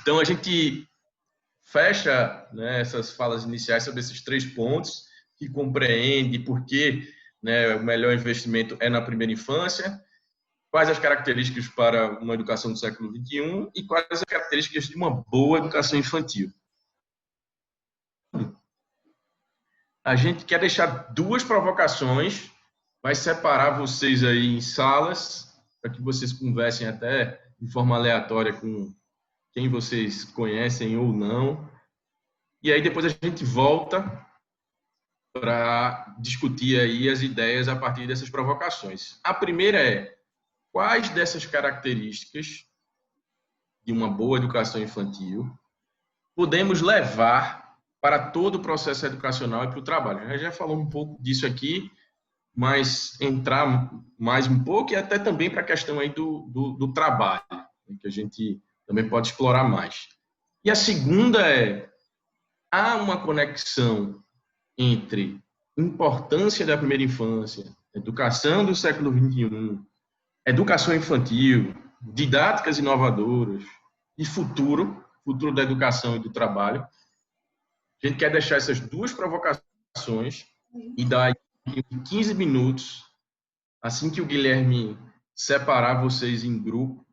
Então, a gente fecha, né, essas falas iniciais sobre esses 3 pontos, que compreende por que, né, o melhor investimento é na primeira infância, quais as características para uma educação do século XXI e quais as características de uma boa educação infantil. A gente quer deixar 2 provocações, vai separar vocês aí em salas, para que vocês conversem até de forma aleatória com quem vocês conhecem ou não. E aí depois a gente volta para discutir aí as ideias a partir dessas provocações. A primeira é: quais dessas características de uma boa educação infantil podemos levar para todo o processo educacional e para o trabalho? A gente já falou um pouco disso aqui, mas entrar mais um pouco e até também para a questão aí do trabalho, que a gente também pode explorar mais. E a segunda é: há uma conexão entre importância da primeira infância, educação do século XXI, educação infantil, didáticas inovadoras e futuro da educação e do trabalho. A gente quer deixar essas 2 provocações ações e daí em 15 minutos, assim que o Guilherme separar vocês em grupo,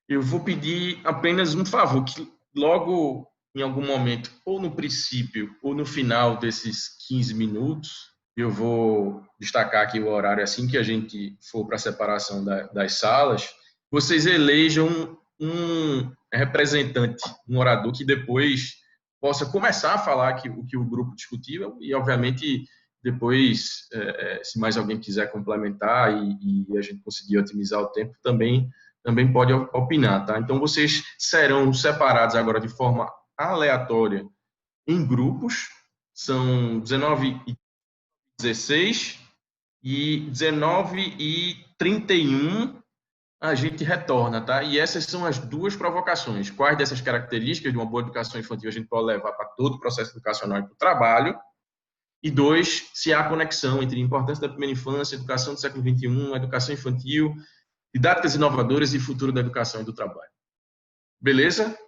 eu vou pedir apenas um favor, que logo em algum momento, ou no princípio ou no final desses 15 minutos, eu vou destacar aqui o horário assim que a gente for para a separação das salas, vocês elejam um representante, um orador que depois possa começar a falar o que o grupo discutiu e, obviamente, depois, se mais alguém quiser complementar e a gente conseguir otimizar o tempo, também pode opinar, tá? Então, vocês serão separados agora de forma aleatória em grupos, são 19h16 e 19h31 a gente retorna, tá? E essas são as duas provocações. Quais dessas características de uma boa educação infantil a gente pode levar para todo o processo educacional e para o trabalho? E dois, se há conexão entre a importância da primeira infância, educação do século XXI, educação infantil, didáticas inovadoras e futuro da educação e do trabalho. Beleza?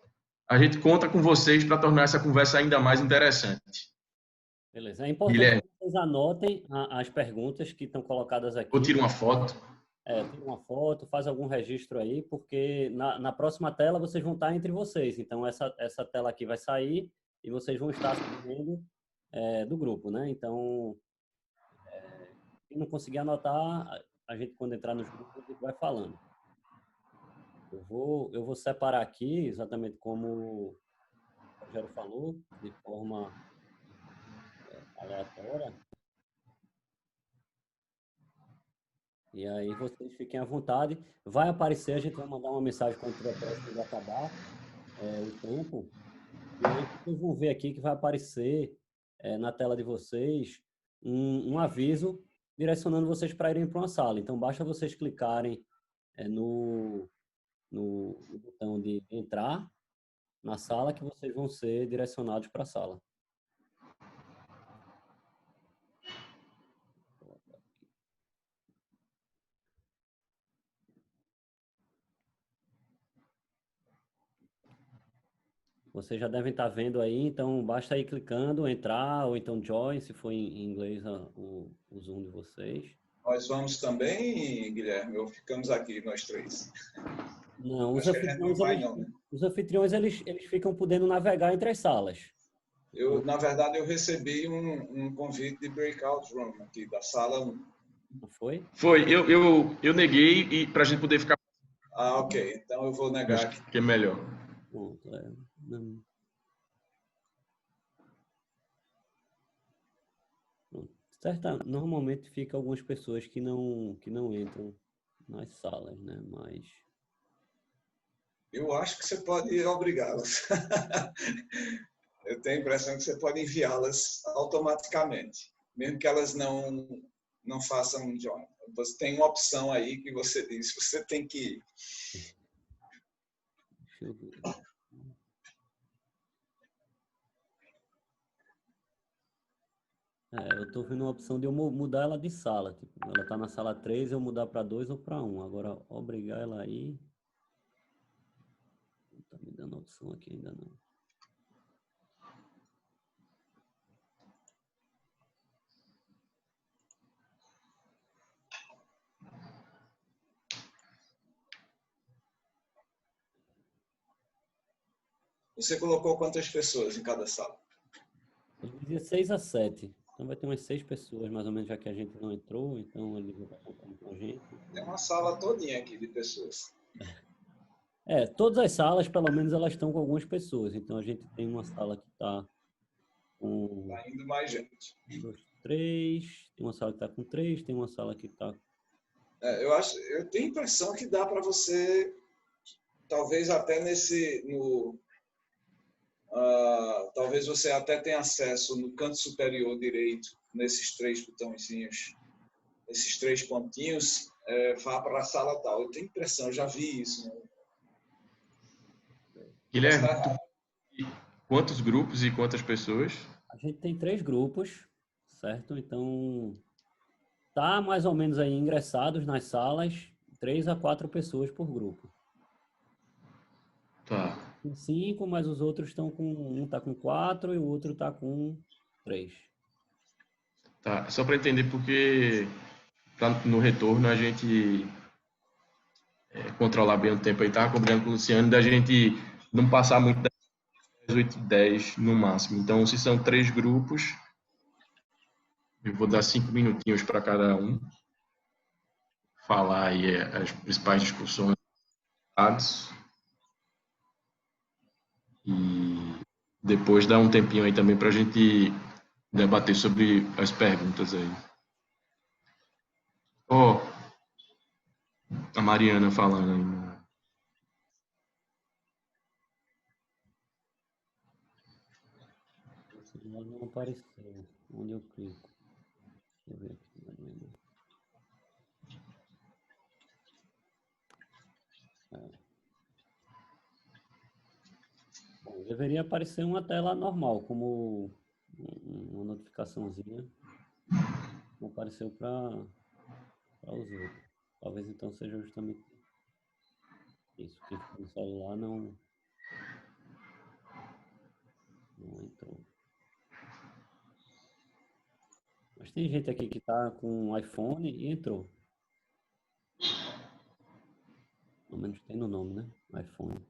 A gente conta com vocês para tornar essa conversa ainda mais interessante. Beleza. É importante Guilherme, que vocês anotem as perguntas que estão colocadas aqui. vou tirar uma foto. Tira uma foto, faz algum registro aí, porque na próxima tela vocês vão estar entre vocês. Então, essa tela aqui vai sair e vocês vão estar se vendo do grupo, né? Então, quem não conseguir anotar, a gente, quando entrar nos grupos, a gente vai falando. Eu vou separar aqui, exatamente como o Rogério falou, de forma aleatória. E aí vocês fiquem à vontade. Vai aparecer, a gente vai mandar uma mensagem quando estiver próximo de acabar o tempo. E aí vocês vão ver aqui que vai aparecer na tela de vocês um aviso direcionando vocês para irem para uma sala. Então, basta vocês clicarem no botão de entrar na sala que vocês vão ser direcionados para a sala. Vocês já devem estar vendo aí, então basta ir clicando, entrar, ou então join, se for em inglês o Zoom de vocês. Nós vamos também, Guilherme, ou ficamos aqui nós três? Não, os anfitriões eles ficam podendo navegar entre as salas. Na verdade, eu recebi um convite de breakout room aqui, da sala 1. Não foi? Foi, eu neguei e para a gente poder ficar... Ah, ok. Então eu vou negar aqui. Que é melhor. Pronto, não. Certo, normalmente fica algumas pessoas que não entram nas salas, né? Mas eu acho que você pode obrigá-las. Eu tenho a impressão que você pode enviá-las automaticamente, mesmo que elas não façam join. Você tem uma opção aí que você diz, você tem que ir. Deixa eu ver. Eu estou vendo uma opção de eu mudar ela de sala. Tipo, ela está na sala 3, eu mudar para 2 ou para 1. Agora, obrigar ela aí... Não está me dando a opção aqui ainda não. Você colocou quantas pessoas em cada sala? Eu dizia 6 a 7. Então vai ter umas 6 pessoas, mais ou menos, já que a gente não entrou. Então ele vai estar contando com a gente. Tem uma sala todinha aqui de pessoas. Todas as salas, pelo menos, elas estão com algumas pessoas. Então a gente tem uma sala que está com... Está indo mais gente. 2, 3. Tem uma sala que está com 3. Tem uma sala que está... Eu tenho a impressão que dá para você, talvez até talvez você até tenha acesso no canto superior direito, nesses 3 botõezinhos, esses 3 pontinhos, vá para a sala tal. Eu tenho a impressão, eu já vi isso. Né? Guilherme, quantos grupos e quantas pessoas? A gente tem 3 grupos, certo? Então, tá mais ou menos aí ingressados nas salas, 3 a 4 pessoas por grupo. Tá. 5, mas os outros estão com... Um está com 4 e o outro está com 3. Tá, só para entender porque no retorno a gente controlar bem o tempo aí, tava combinando com o Luciano da gente não passar muito das 8 10 no máximo. Então, se são 3 grupos, eu vou dar 5 minutinhos para cada um falar aí as principais discussões e depois dar um tempinho aí também para a gente debater sobre as perguntas aí. Ó, a Mariana falando aí. Ela não apareceu. Onde eu clico? Deixa eu ver aqui, Mariana. Bom, deveria aparecer uma tela normal, como uma notificaçãozinha. Não apareceu para os outros. Talvez então seja justamente isso. Quem ficou no celular não entrou. Mas tem gente aqui que está com um iPhone e entrou. Pelo menos tem no nome, né? iPhone.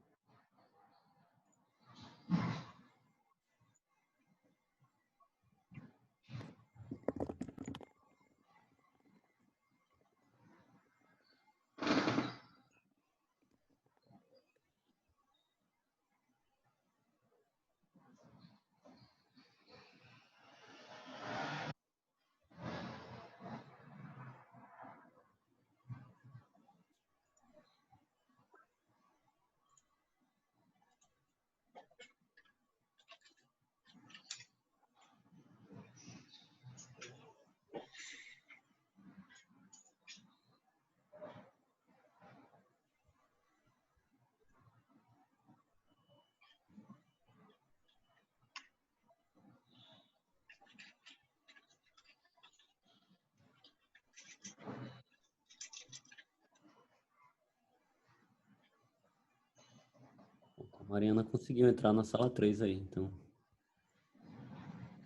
A Mariana conseguiu entrar na sala 3 aí, então.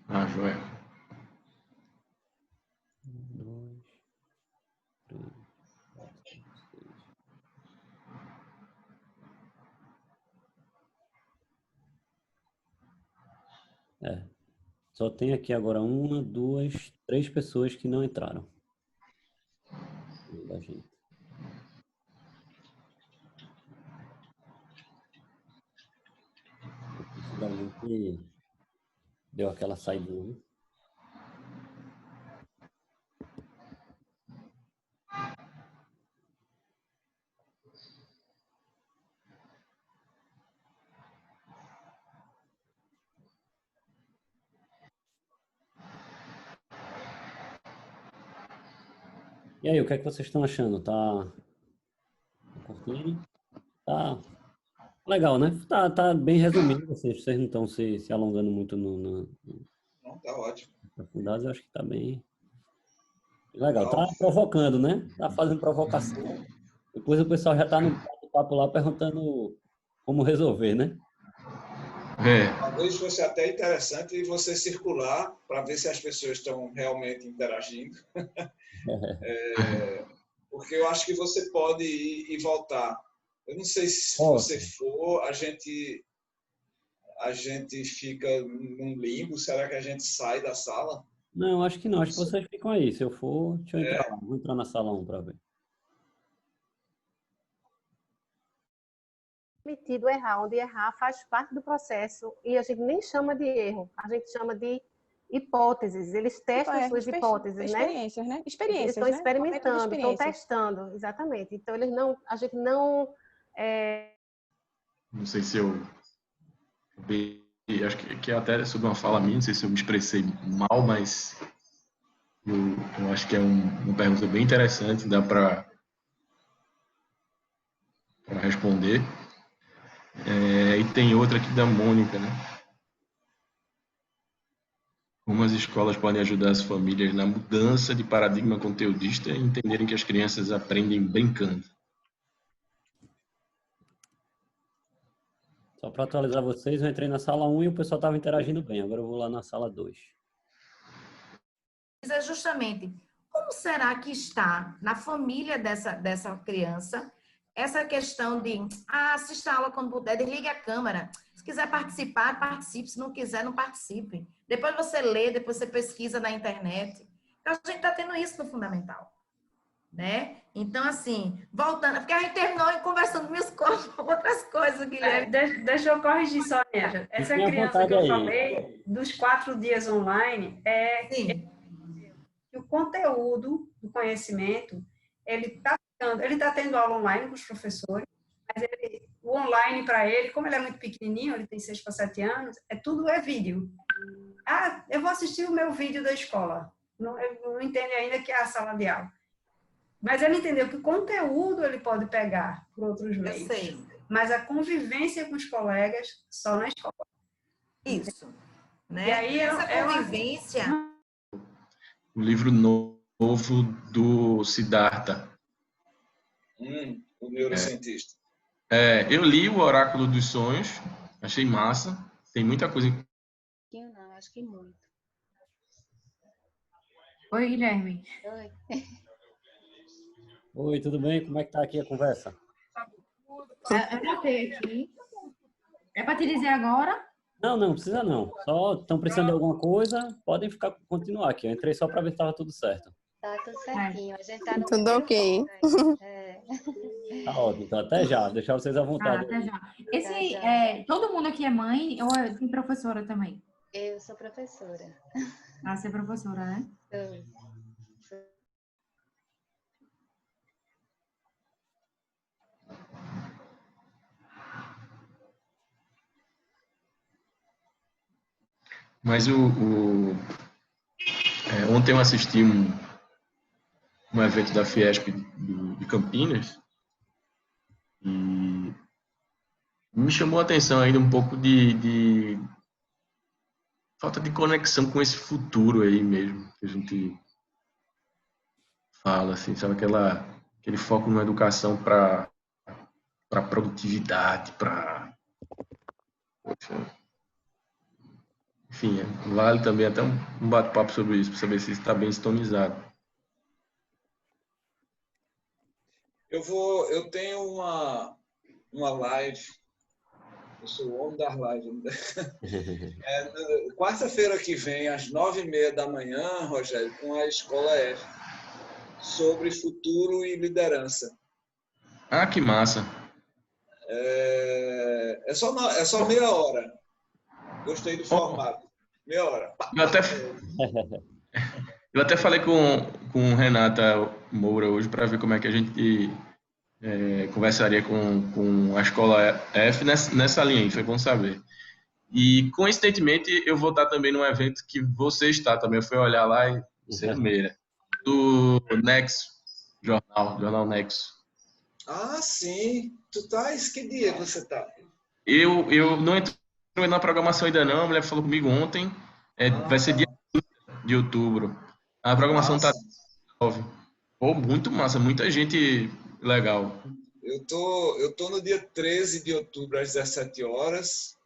Ah, joia. 1, 2, 3, 4, 5, 6. Só tem aqui agora 1, 2, 3 pessoas que não entraram. Da gente. Possivelmente deu aquela saidinha, né? E aí, o que é que vocês estão achando? Tá curtindo? Tá legal, né? Tá bem resumido. Vocês não estão se alongando muito no Não, tá ótimo. aprofundados. Eu acho que tá bem legal. Legal. Tá provocando, né? Tá fazendo provocação. Depois o pessoal já tá no papo lá perguntando como resolver, né? Talvez fosse até interessante você circular para ver se as pessoas estão realmente interagindo. Porque eu acho que você pode ir e voltar. Eu não sei se você for, a gente fica num limbo. Será que a gente sai da sala? Não, acho que não. Acho que vocês ficam aí. Se eu for, deixa eu entrar lá. Vou entrar na sala 1 para ver. Permitido errar, onde errar faz parte do processo e a gente nem chama de erro, a gente chama de hipóteses. Eles testam suas hipóteses, né? Experiências, né? Experiências, eles estão experimentando, estão experiências. testando, exatamente. Então a gente não Não sei se eu acho que até sobre uma fala minha, não sei se eu me expressei mal, mas eu acho que é uma pergunta bem interessante, dá para responder. E tem outra aqui da Mônica, né? Como as escolas podem ajudar as famílias na mudança de paradigma conteudista e entenderem que as crianças aprendem brincando. Só para atualizar vocês, eu entrei na sala 1 e o pessoal estava interagindo bem. Agora eu vou lá na sala 2. é justamente como será que está na família dessa criança essa questão de assista a aula quando puder, desligue a câmera. Se quiser participar, participe. Se não quiser, não participe. Depois você lê, depois você pesquisa na internet. Então, a gente está tendo isso no fundamental. Né? Então, assim, voltando, porque a gente terminou conversando outras coisas, Guilherme. Deixa eu corrigir, Sônia. Essa criança que eu falei, dos 4 dias online, que o conteúdo do conhecimento, ele está tendo aula online com os professores, mas o online para ele, como ele é muito pequenininho, ele tem 6 para 7 anos, tudo é vídeo. Eu vou assistir o meu vídeo da escola. Ele não entende ainda que é a sala de aula. Mas ele entendeu que o conteúdo ele pode pegar por outros meios. Eu sei. Mas a convivência com os colegas só na escola. Isso. Né? E aí essa convivência... O livro novo do Siddhartha. O neurocientista. Eu li o Oráculo dos Sonhos, achei massa. Tem muita coisa. Não, acho que muito. Oi, Guilherme. Oi. Oi, tudo bem? Como é que tá aqui a conversa? Eu botei aqui. É para te dizer agora? Não precisa não. Só estão precisando de alguma coisa, podem continuar aqui. Eu entrei só para ver se estava tudo certo. Tá tudo certinho. A gente tá no tudo ok. Tá ótimo, então até já. Deixar vocês à vontade. Até já. Todo mundo aqui é mãe ou tem professora também? Eu sou professora. Você é professora, né? Sou. Mas ontem eu assisti um evento da Fiesp de Campinas e me chamou a atenção ainda um pouco de falta de conexão com esse futuro aí mesmo, que a gente fala, assim, sabe, aquele foco na educação para produtividade, enfim, vale também até um bate-papo sobre isso, para saber se está bem sintonizado. Eu tenho uma live, eu sou o homem das lives. Quarta-feira que vem, às 9h30 da manhã, Rogério, com a Escola F, sobre futuro e liderança. Ah, que massa! É só meia hora. Gostei do formato. Meia hora. Eu até falei com Renata Moura hoje para ver como é que a gente conversaria com a Escola F nessa linha aí, foi bom saber. E, coincidentemente, eu vou estar também num evento que você está também. Eu fui olhar lá em Cermeira, do Nexo, Jornal Nexo. Ah, sim. Que dia você tá? Eu não entrei na programação ainda não, a mulher falou comigo ontem, vai ser dia 15 de outubro. A programação está muito massa, muita gente legal. Eu tô no dia 13 de outubro, às 17 horas,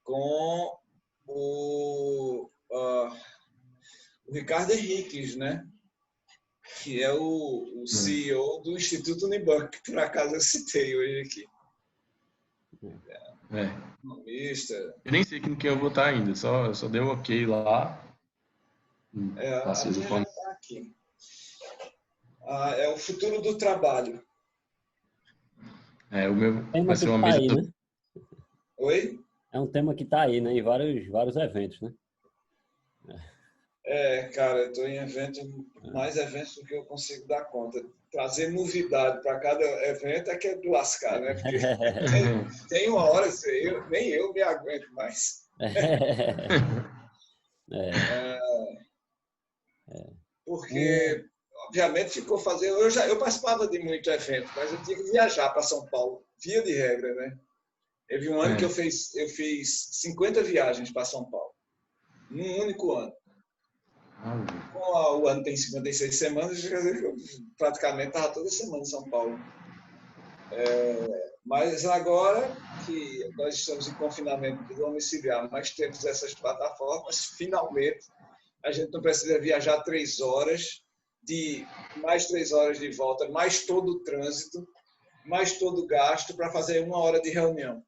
com o Ricardo Henriques, né? Que é o CEO do Instituto Unibanco, que por acaso eu citei hoje aqui. Economista. Eu nem sei com quem eu vou estar ainda, só deu ok lá. A gente já está aqui. É o futuro do trabalho. O meu vai ser uma tá mesa... aí, né? Oi? É um tema que está aí, né? Em vários eventos, né? Cara, eu estou em mais eventos do que eu consigo dar conta. Trazer novidade para cada evento que é do lascar, né? Porque tem uma hora, nem eu me aguento mais. Porque, obviamente, ficou fazendo... Eu participava de muito evento, mas eu tinha que viajar para São Paulo, via de regra, né? Teve um ano que eu fiz 50 viagens para São Paulo, num único ano. O ano tem 56 semanas, eu praticamente estava toda semana em São Paulo. Mas agora que nós estamos em confinamento domiciliar, mas temos essas plataformas, finalmente a gente não precisa viajar 3 horas, mais 3 horas de volta, mais todo o trânsito, mais todo o gasto para fazer 1 hora de reunião.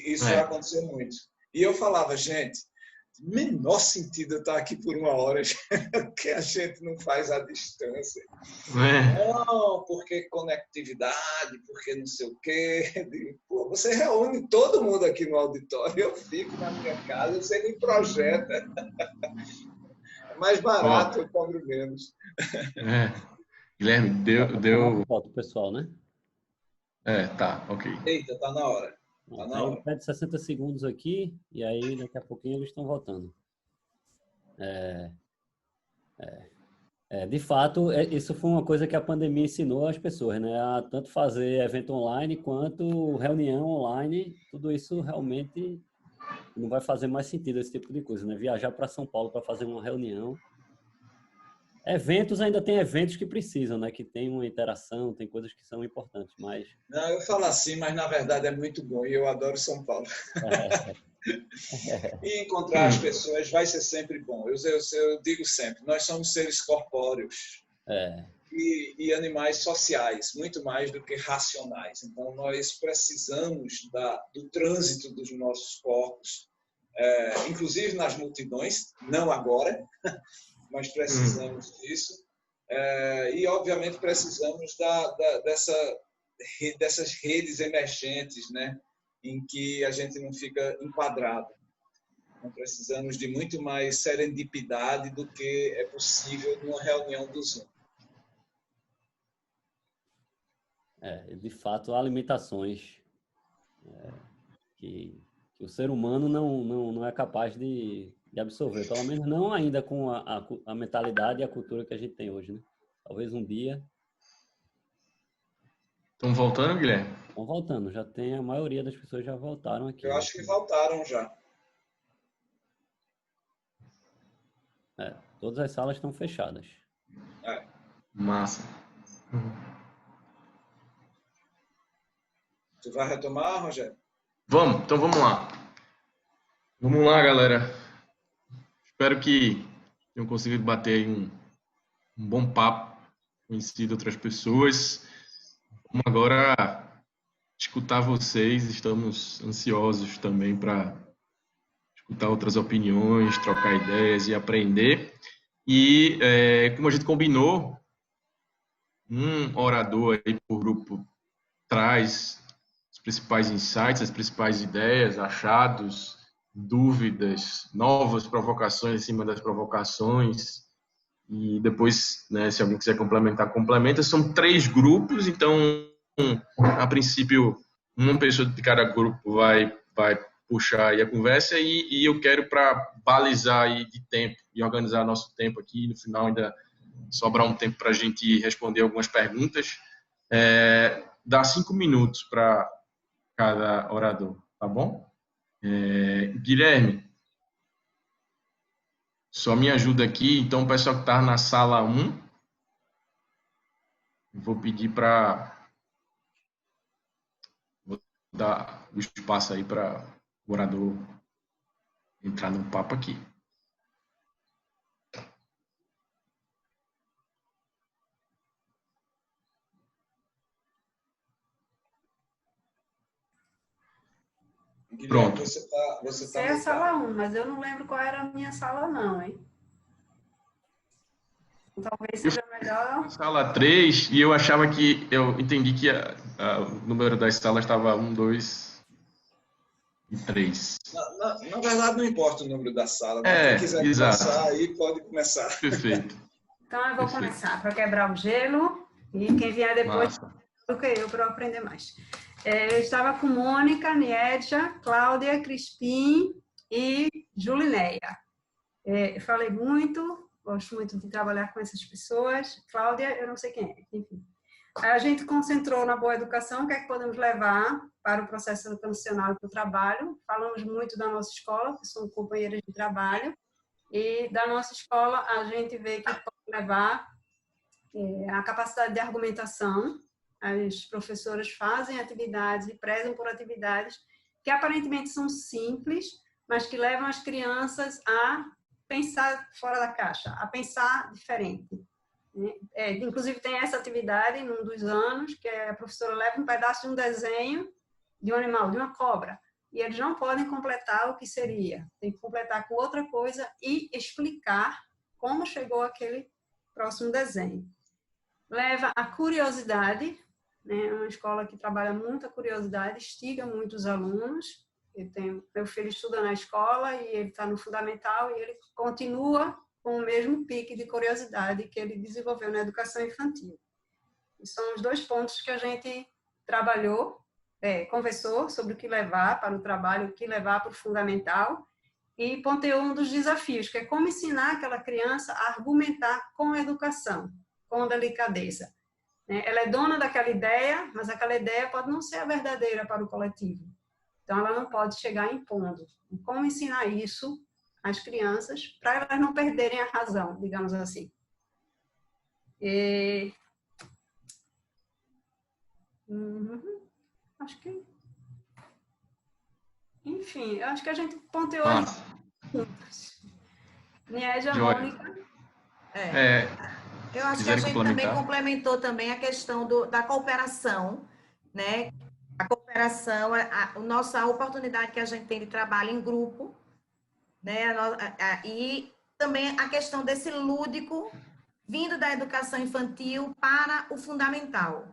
Isso já aconteceu muito. E eu falava, gente, menor sentido eu estar aqui por 1 hora, que a gente não faz à distância. Não, porque conectividade, porque não sei o quê. Pô, você reúne todo mundo aqui no auditório, eu fico na minha casa, você me projeta. É mais barato, eu cobro menos. Guilherme, deu... Foto pessoal, né? Tá, ok. Eita, tá na hora. Tá na hora. Aí pede 60 segundos aqui, e aí daqui a pouquinho eles estão votando. De fato, isso foi uma coisa que a pandemia ensinou às pessoas, né? A tanto fazer evento online quanto reunião online. Tudo isso realmente não vai fazer mais sentido, esse tipo de coisa, né? Viajar para São Paulo para fazer uma reunião. Eventos, ainda tem eventos que precisam, né? Que tem uma interação, tem coisas que são importantes, mas... Não, eu falo assim, mas na verdade é muito bom e eu adoro São Paulo. E encontrar as pessoas vai ser sempre bom. Eu digo sempre, nós somos seres corpóreos e animais sociais, muito mais do que racionais. Então, nós precisamos do trânsito dos nossos corpos, inclusive nas multidões, não agora, mas precisamos disso. E, obviamente, precisamos dessas redes emergentes, né, em que a gente não fica enquadrado. Então, precisamos de muito mais serendipidade do que é possível numa reunião do Zoom. De fato, há limitações que o ser humano não é capaz de absorver, pelo menos não ainda com a mentalidade e a cultura que a gente tem hoje, né? Talvez um dia... Estão voltando, Guilherme? Estão voltando, já tem, a maioria das pessoas já voltaram aqui. Eu acho que voltaram já. Todas as salas estão fechadas. Massa. Tu vai retomar, Rogério? Vamos, então vamos lá. Vamos lá, galera. Espero que tenham conseguido bater aí um bom papo, conhecido outras pessoas. Vamos agora escutar vocês, estamos ansiosos também para escutar outras opiniões, trocar ideias e aprender. E, como a gente combinou, um orador aí por grupo traz os principais insights, as principais ideias, achados, dúvidas, novas provocações em cima das provocações. E depois, né, se alguém quiser complementar, complementa. São 3 grupos, então, a princípio, uma pessoa de cada grupo vai puxar aí a conversa e eu quero, para balizar aí de tempo e organizar nosso tempo aqui, no final ainda sobrar um tempo para a gente responder algumas perguntas, dar 5 minutos para cada orador, tá bom? Guilherme, só me ajuda aqui, então, o pessoal que está na sala 1, vou pedir para dar o espaço aí para o orador entrar no papo aqui. Guilherme, Pronto. Você é a sala 1, mas eu não lembro qual era a minha sala não, hein? Talvez seja melhor... Sala 3, e eu achava que... Eu entendi que o número das salas estava 1, 2 e 3. Na verdade, não importa o número da sala. Né? Quem quiser começar aí, pode começar. Perfeito. Então, eu vou começar para quebrar o gelo. E quem vier depois do que eu, para eu aprender mais. Eu estava com Mônica, Niedja, Cláudia, Crispim e Julinéia. Eu falei muito, gosto muito de trabalhar com essas pessoas. Cláudia, eu não sei quem é, enfim. A gente concentrou na boa educação, o que é que podemos levar para o processo educacional e para o trabalho. Falamos muito da nossa escola, que são companheiras de trabalho. E da nossa escola, a gente vê que pode levar a capacidade de argumentação, as professoras fazem atividades e prezam por atividades que aparentemente são simples, mas que levam as crianças a pensar fora da caixa, a pensar diferente. Inclusive, tem essa atividade num dos anos, que a professora leva um pedaço de um desenho de um animal, de uma cobra, e eles não podem completar o que seria. Tem que completar com outra coisa e explicar como chegou aquele próximo desenho. Leva a curiosidade, né? É uma escola que trabalha muito a curiosidade, instiga muitos alunos. Meu filho estuda na escola e ele está no fundamental e ele continua com o mesmo pique de curiosidade que ele desenvolveu na educação infantil. E são os 2 pontos que a gente trabalhou, conversou sobre o que levar para o trabalho, o que levar para o fundamental, e pontuou um dos desafios, que é como ensinar aquela criança a argumentar com educação, com delicadeza. Ela é dona daquela ideia, mas aquela ideia pode não ser a verdadeira para o coletivo. Então, ela não pode chegar impondo. Como ensinar isso às crianças para elas não perderem a razão, digamos assim. Acho que... Enfim, eu acho que a gente pontuou juntas. Niédia, Mônica. Eu acho que a gente também complementou também a questão da cooperação, né? A cooperação, a nossa oportunidade que a gente tem de trabalho em grupo, né? E também a questão desse lúdico vindo da educação infantil para o fundamental.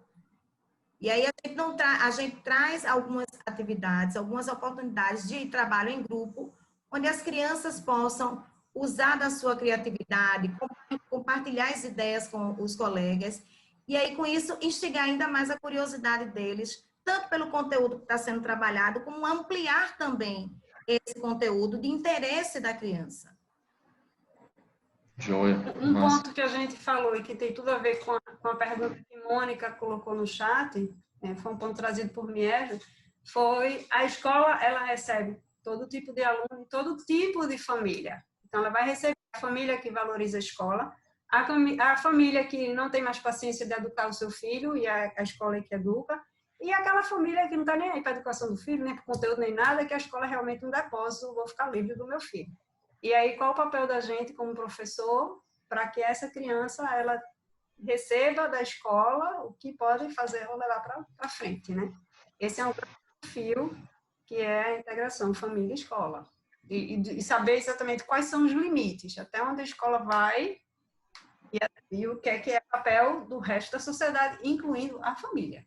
E aí a gente traz algumas atividades, algumas oportunidades de trabalho em grupo, onde as crianças possam usar da sua criatividade, compartilhar as ideias com os colegas, e aí com isso instigar ainda mais a curiosidade deles, tanto pelo conteúdo que está sendo trabalhado, como ampliar também esse conteúdo de interesse da criança. Joia. Um ponto que a gente falou e que tem tudo a ver com a pergunta que Mônica colocou no chat, foi um ponto trazido por Miege, foi a escola, ela recebe todo tipo de aluno, todo tipo de família. Então, ela vai receber a família que valoriza a escola, a família que não tem mais paciência de educar o seu filho, e a escola é que educa, e aquela família que não está nem aí para a educação do filho, nem para o conteúdo, nem nada, que a escola é realmente um depósito, vou ficar livre do meu filho. E aí, qual o papel da gente como professor para que essa criança ela receba da escola o que pode fazer ou levar para frente, né? Esse é um desafio que é a integração família-escola. E saber exatamente quais são os limites, até onde a escola vai e o que é o papel do resto da sociedade, incluindo a família.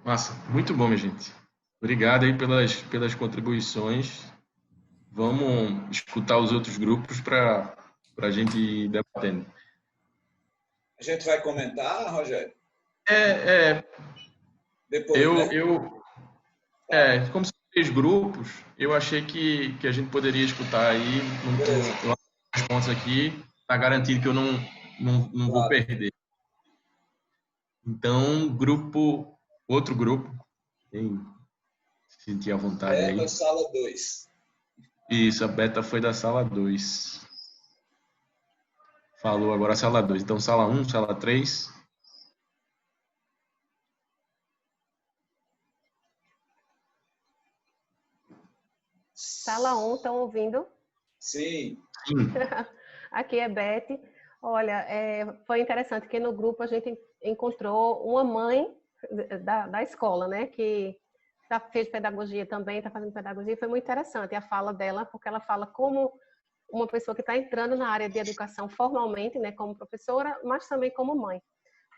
Massa, muito bom, minha gente. Obrigado aí pelas contribuições. Vamos escutar os outros grupos para a gente ir debatendo. A gente vai comentar, Rogério? Depois, como são 3 grupos, eu achei que a gente poderia escutar aí os pontos aqui, para garantir que eu não vou perder. Então, outro grupo, quem se sentir à vontade aí. Beta, sala 2. Isso, a Beta foi da sala 2. Falou agora a sala 2. Então, sala 1, sala 3. Sala 1, estão ouvindo? Sim. Aqui é Beth. Olha, foi interessante que no grupo a gente encontrou uma mãe da escola, né? Que fez pedagogia também, está fazendo pedagogia. Foi muito interessante a fala dela, porque ela fala como uma pessoa que está entrando na área de educação formalmente, né? Como professora, mas também como mãe.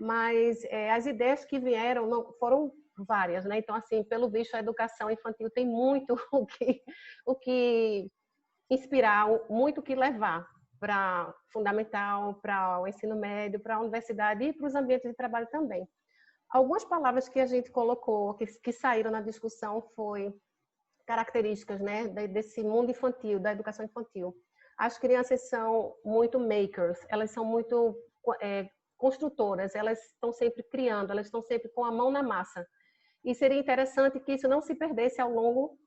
Mas as ideias que vieram foram várias, né? Então, assim, pelo visto, a educação infantil tem muito o que inspirar, muito o que levar para fundamental, para o ensino médio, para a universidade e para os ambientes de trabalho também. Algumas palavras que a gente colocou, que saíram na discussão, foi características, né, desse mundo infantil, da educação infantil. As crianças são muito makers, elas são muito construtoras, elas estão sempre criando, elas estão sempre com a mão na massa. E seria interessante que isso não se perdesse ao longo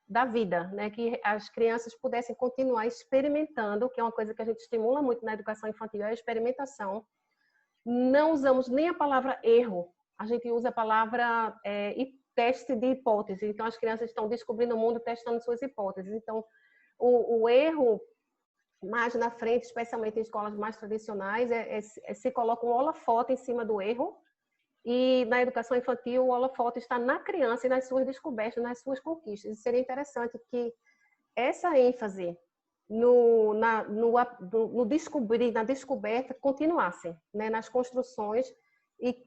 da vida, né? Que as crianças pudessem continuar experimentando, que é uma coisa que a gente estimula muito na educação infantil, é a experimentação, não usamos nem a palavra erro, a gente usa a palavra teste de hipótese. Então, as crianças estão descobrindo o mundo, testando suas hipóteses. Então, o erro, mais na frente, especialmente em escolas mais tradicionais, se coloca um holofote em cima do erro. E na educação infantil, o holofote está na criança e nas suas descobertas, nas suas conquistas. E seria interessante que essa ênfase no descobrir, na descoberta, continuasse, né, nas construções.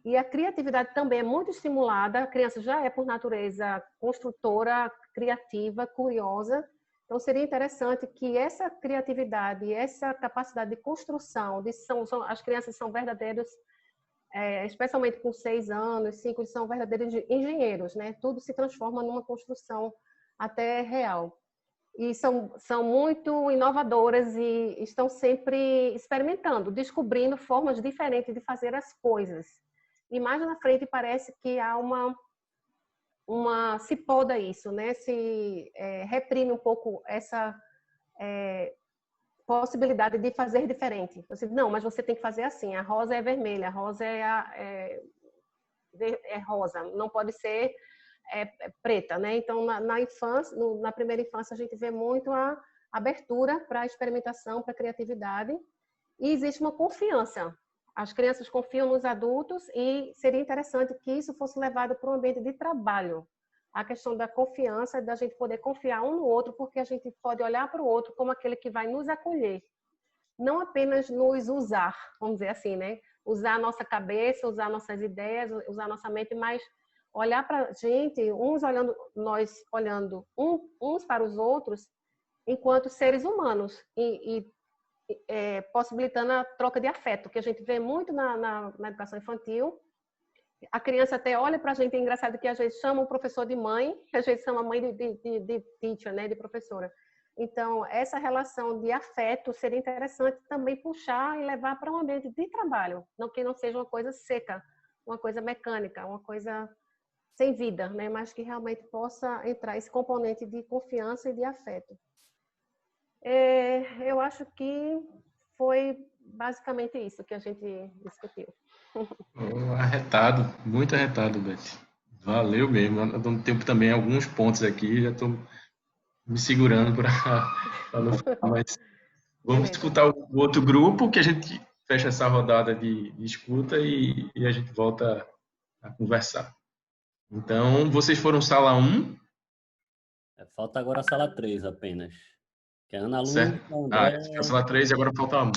E a criatividade também é muito estimulada. A criança já é, por natureza, construtora, criativa, curiosa. Então, seria interessante que essa criatividade, essa capacidade de construção, as crianças são verdadeiros, especialmente com 6 anos, 5, são verdadeiros engenheiros, né? Tudo se transforma numa construção até real. E são muito inovadoras e estão sempre experimentando, descobrindo formas diferentes de fazer as coisas. E mais na frente parece que há se poda isso, né? Se reprime um pouco essa possibilidade de fazer diferente. Você não, mas você tem que fazer assim. A rosa é vermelha, a rosa é rosa, não pode ser preta, né? Então, na infância, na primeira infância, a gente vê muito a abertura para a experimentação, para a criatividade, e existe uma confiança. As crianças confiam nos adultos e seria interessante que isso fosse levado para um ambiente de trabalho. A questão da confiança, da gente poder confiar um no outro, porque a gente pode olhar para o outro como aquele que vai nos acolher. Não apenas nos usar, vamos dizer assim, né? Usar a nossa cabeça, usar nossas ideias, usar nossa mente, mas olhar para a gente, nós olhando uns para os outros, enquanto seres humanos, e possibilitando a troca de afeto, que a gente vê muito na educação infantil. A criança até olha para a gente, é engraçado que às vezes chama o professor de mãe, às vezes chama a mãe de teacher, né, de professora. Então, essa relação de afeto seria interessante também puxar e levar para um ambiente de trabalho, que não seja uma coisa seca, uma coisa mecânica, uma coisa sem vida, né, mas que realmente possa entrar esse componente de confiança e de afeto. Eu acho que foi basicamente isso que a gente discutiu. Arretado, muito arretado, Beth. Valeu mesmo. Eu dou tempo também alguns pontos aqui, já estou me segurando para não falar, mas vamos escutar o outro grupo, que a gente fecha essa rodada de escuta e a gente volta a conversar. Então, vocês foram sala 1? Falta agora a sala 3 apenas. Que é Ana Lu, certo. André... A sala 3 e agora falta 1.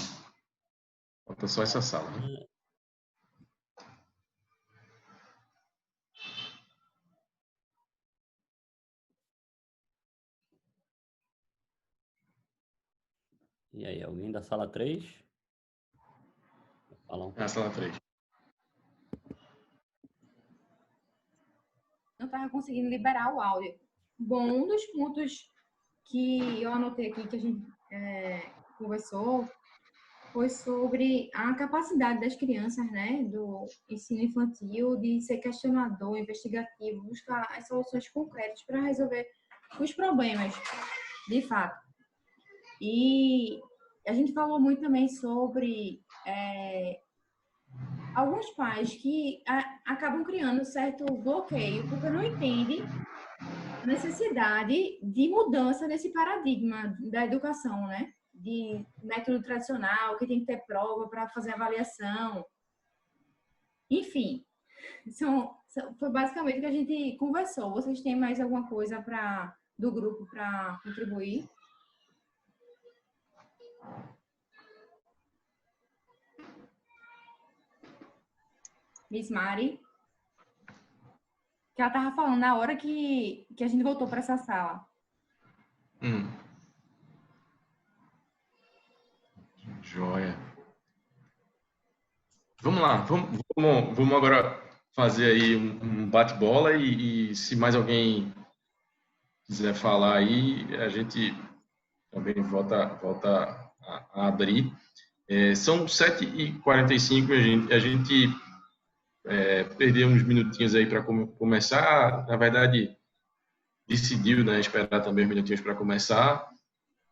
Falta só essa sala, né? E aí, alguém da sala 3? Vou falar a sala 3. Não estava conseguindo liberar o áudio. Bom, um dos pontos que eu anotei aqui que a gente conversou foi sobre a capacidade das crianças, né, do ensino infantil de ser questionador, investigativo, buscar as soluções concretas para resolver os problemas, de fato. E a gente falou muito também sobre alguns pais que acabam criando certo bloqueio porque não entendem a necessidade de mudança nesse paradigma da educação, né? De método tradicional, que tem que ter prova para fazer avaliação. Enfim, foi basicamente o que a gente conversou. Vocês têm mais alguma coisa do grupo para contribuir? Miss Mari? Que ela estava falando na hora que a gente voltou para essa sala. Joia. Vamos lá, vamos agora fazer aí um bate-bola e se mais alguém quiser falar aí, a gente também volta a abrir. São 7h45, a gente perdeu uns minutinhos aí para começar. Na verdade, decidiu, né, esperar também uns minutinhos para começar.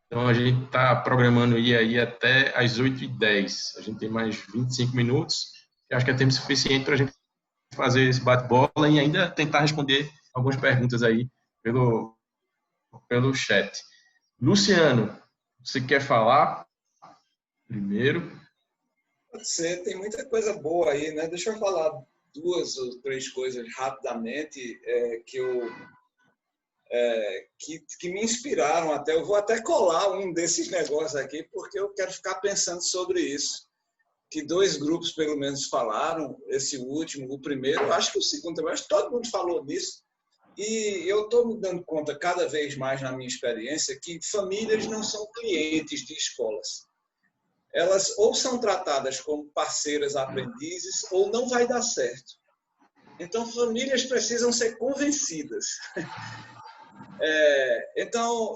Então, a gente está programando ir aí até às 8h10. A gente tem mais 25 minutos. acho que é tempo suficiente para a gente fazer esse bate-bola e ainda tentar responder algumas perguntas aí pelo chat. Luciano, você quer falar primeiro? Pode ser, tem muita coisa boa aí, né? Deixa eu falar 2 ou 3 coisas rapidamente que me inspiraram até. Eu vou até colar um desses negócios aqui, porque eu quero ficar pensando sobre isso. Que 2 grupos, pelo menos, falaram, esse último, o primeiro, acho que o segundo também, acho que todo mundo falou nisso. E eu estou me dando conta cada vez mais na minha experiência que famílias não são clientes de escolas. Elas ou são tratadas como parceiras aprendizes ou não vai dar certo. Então, famílias precisam ser convencidas. Então,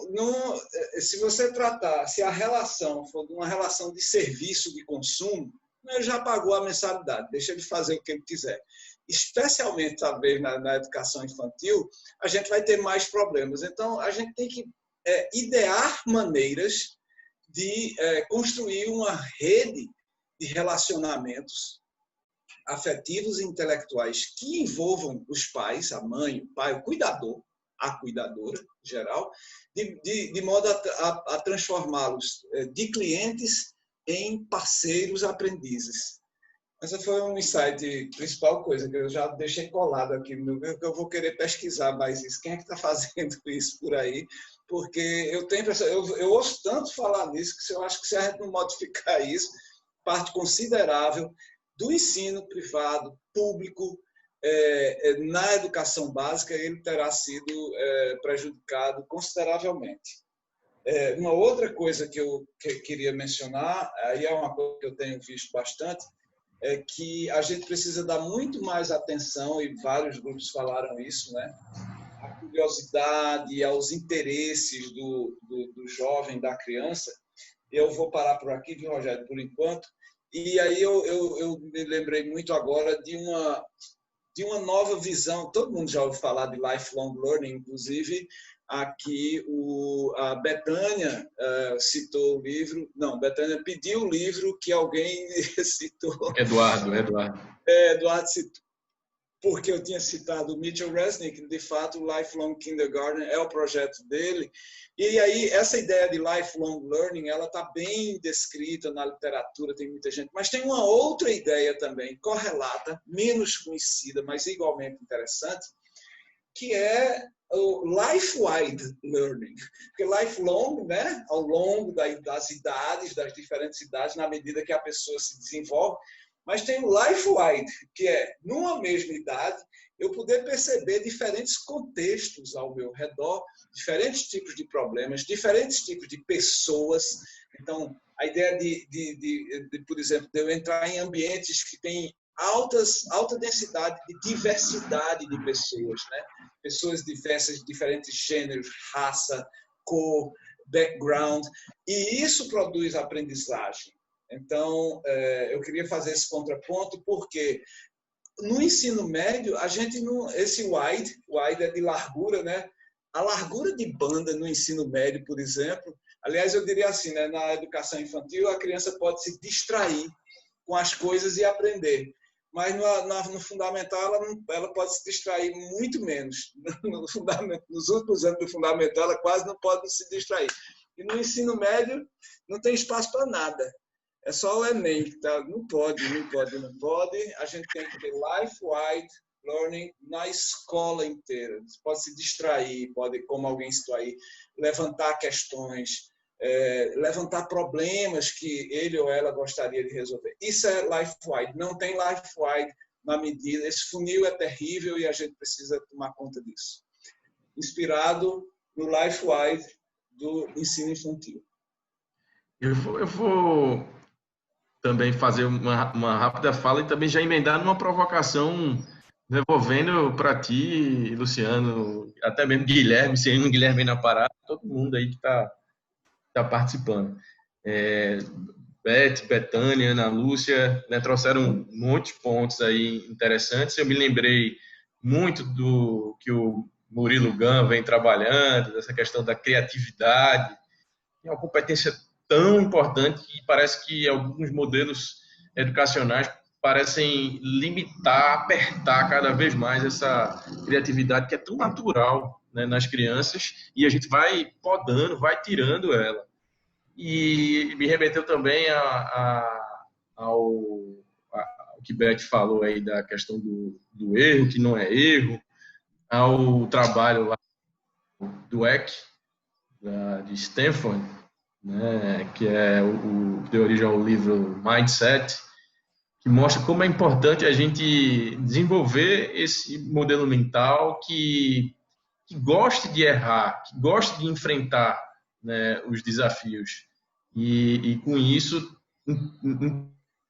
se você tratar, se a relação for uma relação de serviço de consumo, ele já pagou a mensalidade, deixa ele fazer o que ele quiser. Especialmente, talvez, na educação infantil, a gente vai ter mais problemas. Então, a gente tem que idear maneiras de construir uma rede de relacionamentos afetivos e intelectuais que envolvam os pais, a mãe, o pai, o cuidador, a cuidadora, em geral, de modo a transformá-los de clientes em parceiros aprendizes. Essa foi um insight, principal coisa que eu já deixei colado aqui, que eu vou querer pesquisar mais isso. Quem é que está fazendo isso por aí? Porque eu tenho eu ouço tanto falar nisso que eu acho que se a gente não modificar isso, parte considerável do ensino privado, público, na educação básica, ele terá sido prejudicado consideravelmente. Uma outra coisa que eu queria mencionar, aí é uma coisa que eu tenho visto bastante, é que a gente precisa dar muito mais atenção, e vários grupos falaram isso, né? À curiosidade, aos interesses do jovem, da criança. Eu vou parar por aqui, viu, Rogério, por enquanto. E aí eu me lembrei muito agora de uma nova visão. Todo mundo já ouviu falar de lifelong learning, inclusive aqui a Betânia citou o livro. Não, Betânia pediu o livro que alguém citou. Eduardo citou. Porque eu tinha citado o Mitchell Resnick, de fato, o Lifelong Kindergarten é o projeto dele. E aí, essa ideia de lifelong learning, ela está bem descrita na literatura, tem muita gente. Mas tem uma outra ideia também, correlata, menos conhecida, mas igualmente interessante, que é o life-wide learning. Porque lifelong, né, ao longo das idades, das diferentes idades, na medida que a pessoa se desenvolve. Mas tem o life-wide, que é, numa mesma idade, eu poder perceber diferentes contextos ao meu redor, diferentes tipos de problemas, diferentes tipos de pessoas. Então, a ideia por exemplo, de eu entrar em ambientes que têm alta densidade de diversidade de pessoas, né? Pessoas diversas, diferentes gêneros, raça, cor, background, e isso produz aprendizagem. Então, eu queria fazer esse contraponto, porque no ensino médio, a gente não... Esse wide é de largura, né? A largura de banda no ensino médio, por exemplo, aliás, eu diria assim, né? Na educação infantil, a criança pode se distrair com as coisas e aprender. Mas no fundamental, ela pode se distrair muito menos. Nos últimos anos do fundamental, ela quase não pode se distrair. E no ensino médio, não tem espaço para nada. É só o Enem, tá? Não pode. A gente tem que ter life-wide learning na escola inteira. Você pode se distrair, pode, como alguém citou aí, levantar questões, levantar problemas que ele ou ela gostaria de resolver. Isso é life-wide. Não tem life-wide na medida. Esse funil é terrível e a gente precisa tomar conta disso. Inspirado no life-wide do ensino infantil. Eu vou também fazer uma rápida fala e também já emendar numa provocação, devolvendo para ti, Luciano, até mesmo Guilherme, se o Guilherme na parada, todo mundo aí que está participando. Betânia, Ana Lúcia, né, trouxeram muitos pontos aí interessantes. Eu me lembrei muito do que o Murilo Gun vem trabalhando, dessa questão da criatividade, que é uma competência tão importante que parece que alguns modelos educacionais parecem limitar, apertar cada vez mais essa criatividade que é tão natural, né, nas crianças, e a gente vai podando, vai tirando ela. E me remeteu também ao que Beth falou aí da questão do erro, que não é erro, ao trabalho lá do Eck, de Stanford, né, que deu origem ao livro Mindset, que mostra como é importante a gente desenvolver esse modelo mental que goste de errar, que goste de enfrentar, né, os desafios. E com isso,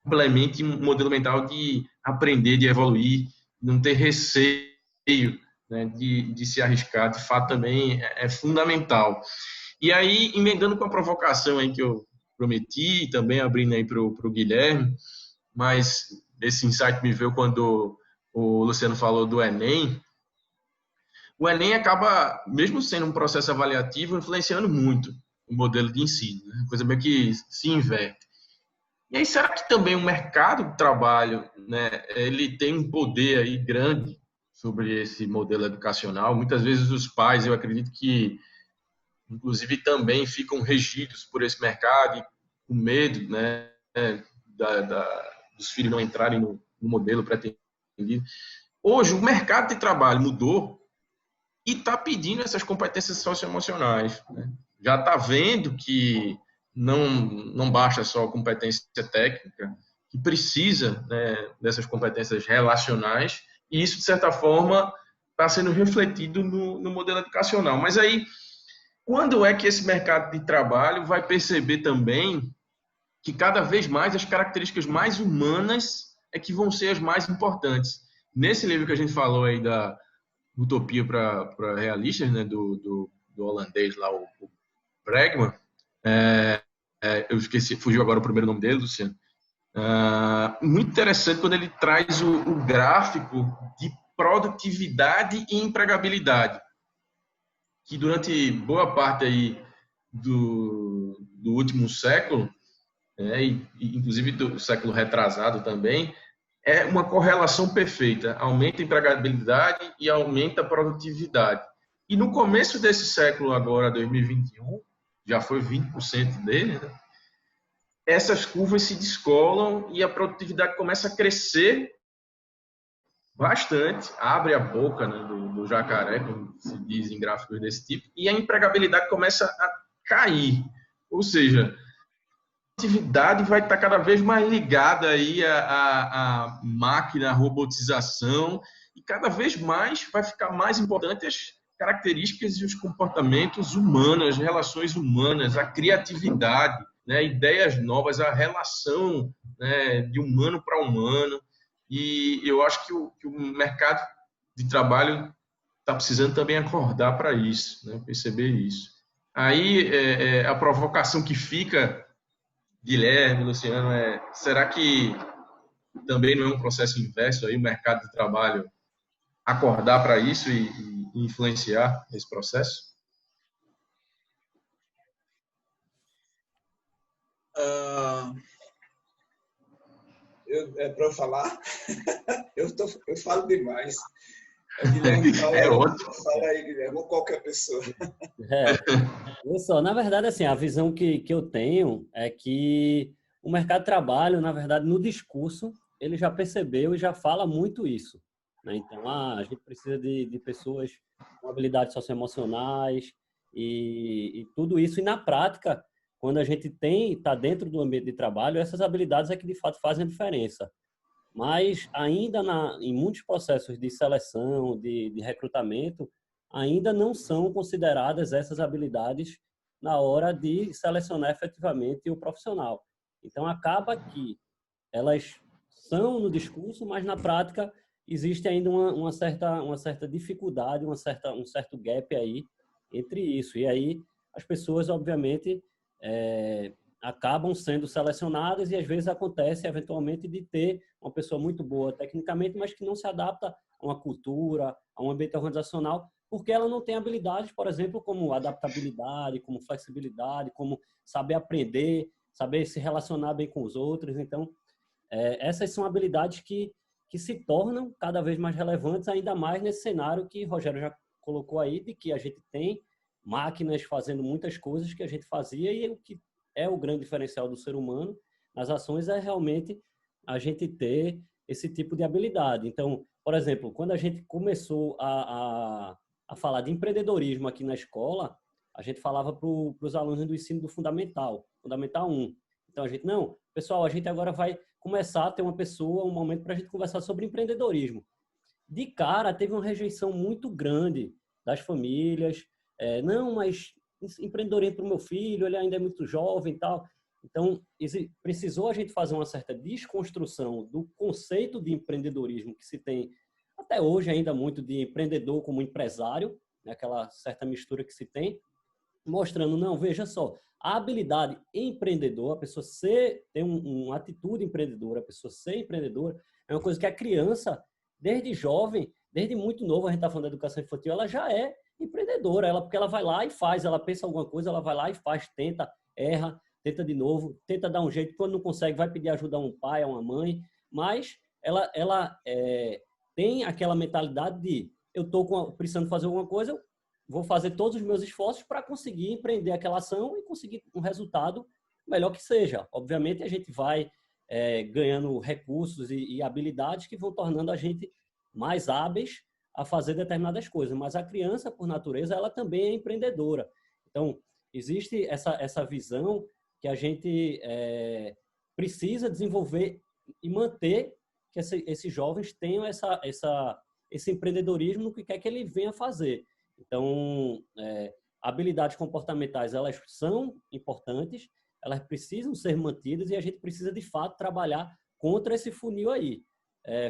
implemente um modelo mental de aprender, de evoluir, não ter receio, né, de se arriscar. De fato, também é fundamental. E aí, emendando com a provocação aí que eu prometi, também abrindo aí para o Guilherme, mas esse insight me veio quando o Luciano falou do Enem. O Enem acaba, mesmo sendo um processo avaliativo, influenciando muito o modelo de ensino, né? Coisa meio que se inverte. E aí, será que também o mercado de trabalho, né, ele tem um poder aí grande sobre esse modelo educacional? Muitas vezes os pais, eu acredito que, inclusive, também ficam regidos por esse mercado, e com medo, né, dos filhos não entrarem no modelo pretendido. Hoje, o mercado de trabalho mudou e está pedindo essas competências socioemocionais, né? Já está vendo que não basta só a competência técnica, que precisa, né, dessas competências relacionais, e isso, de certa forma, está sendo refletido no modelo educacional. Mas aí, quando é que esse mercado de trabalho vai perceber também que cada vez mais as características mais humanas é que vão ser as mais importantes? Nesse livro que a gente falou aí da Utopia para Realistas, né, do holandês lá, o Bregman, eu esqueci, fugiu agora o primeiro nome dele, Luciano. Muito interessante quando ele traz o gráfico de produtividade e empregabilidade, que durante boa parte aí do último século, e inclusive do século retrasado também, é uma correlação perfeita. Aumenta a empregabilidade e aumenta a produtividade. E no começo desse século agora, 2021, já foi 20% dele, né? Essas curvas se descolam e a produtividade começa a crescer bastante, abre a boca, né, do jacaré, como se diz em gráficos desse tipo, e a empregabilidade começa a cair. Ou seja, a atividade vai estar cada vez mais ligada aí à máquina, à robotização, e cada vez mais vai ficar mais importante as características e os comportamentos humanos, as relações humanas, a criatividade, né, ideias novas, a relação, né, de humano para humano. E eu acho que o mercado de trabalho está precisando também acordar para isso, né, perceber isso. Aí a provocação que fica, Guilherme, Luciano, será que também não é um processo inverso aí, o mercado de trabalho acordar para isso e influenciar esse processo? Para eu falar? eu falo demais. Guilherme, ótimo. Fala aí, Guilherme, ou qualquer pessoa. Olha só, na verdade, assim, a visão que eu tenho é que o mercado de trabalho, na verdade, no discurso, ele já percebeu e já fala muito isso, né? Então, a gente precisa de pessoas com habilidades socioemocionais e tudo isso. E na prática, quando a gente está dentro do ambiente de trabalho, essas habilidades é que de fato fazem a diferença. Mas ainda em muitos processos de seleção, de recrutamento, ainda não são consideradas essas habilidades na hora de selecionar efetivamente o profissional. Então, acaba que elas são no discurso, mas na prática existe ainda uma certa dificuldade, um certo gap aí entre isso. E aí as pessoas, obviamente, acabam sendo selecionadas e às vezes acontece eventualmente de ter uma pessoa muito boa tecnicamente, mas que não se adapta a uma cultura, a um ambiente organizacional, porque ela não tem habilidades, por exemplo, como adaptabilidade, como flexibilidade, como saber aprender, saber se relacionar bem com os outros. Então, essas são habilidades que se tornam cada vez mais relevantes, ainda mais nesse cenário que Rogério já colocou aí, de que a gente tem máquinas fazendo muitas coisas que a gente fazia, e o que é o grande diferencial do ser humano nas ações é realmente a gente ter esse tipo de habilidade. Então, por exemplo, quando a gente começou a falar de empreendedorismo aqui na escola, a gente falava para os alunos do ensino do Fundamental 1. Então, a gente, não, pessoal, a gente agora vai começar a ter um momento para a gente conversar sobre empreendedorismo. De cara, teve uma rejeição muito grande das famílias. Não, mas empreendedorismo para o meu filho, ele ainda é muito jovem e tal. Então, precisou a gente fazer uma certa desconstrução do conceito de empreendedorismo que se tem até hoje ainda muito de empreendedor como empresário, né? Aquela certa mistura que se tem, mostrando, não, veja só, a habilidade empreendedora, a pessoa ter uma atitude empreendedora, a pessoa ser empreendedora, é uma coisa que a criança, desde jovem, desde muito novo, a gente está falando da educação infantil, ela já é empreendedora, porque ela vai lá e faz, ela pensa alguma coisa, ela vai lá e faz, tenta, erra, tenta de novo, tenta dar um jeito, quando não consegue, vai pedir ajuda a um pai, a uma mãe, mas ela tem aquela mentalidade de eu estou precisando fazer alguma coisa, vou fazer todos os meus esforços para conseguir empreender aquela ação e conseguir um resultado melhor que seja. Obviamente, a gente vai ganhando recursos e habilidades que vão tornando a gente mais hábeis a fazer determinadas coisas, mas a criança, por natureza, ela também é empreendedora. Então, existe essa visão que a gente precisa desenvolver e manter que esses jovens tenham esse empreendedorismo no que quer que ele venha fazer. Então, habilidades comportamentais, elas são importantes, elas precisam ser mantidas e a gente precisa, de fato, trabalhar contra esse funil aí.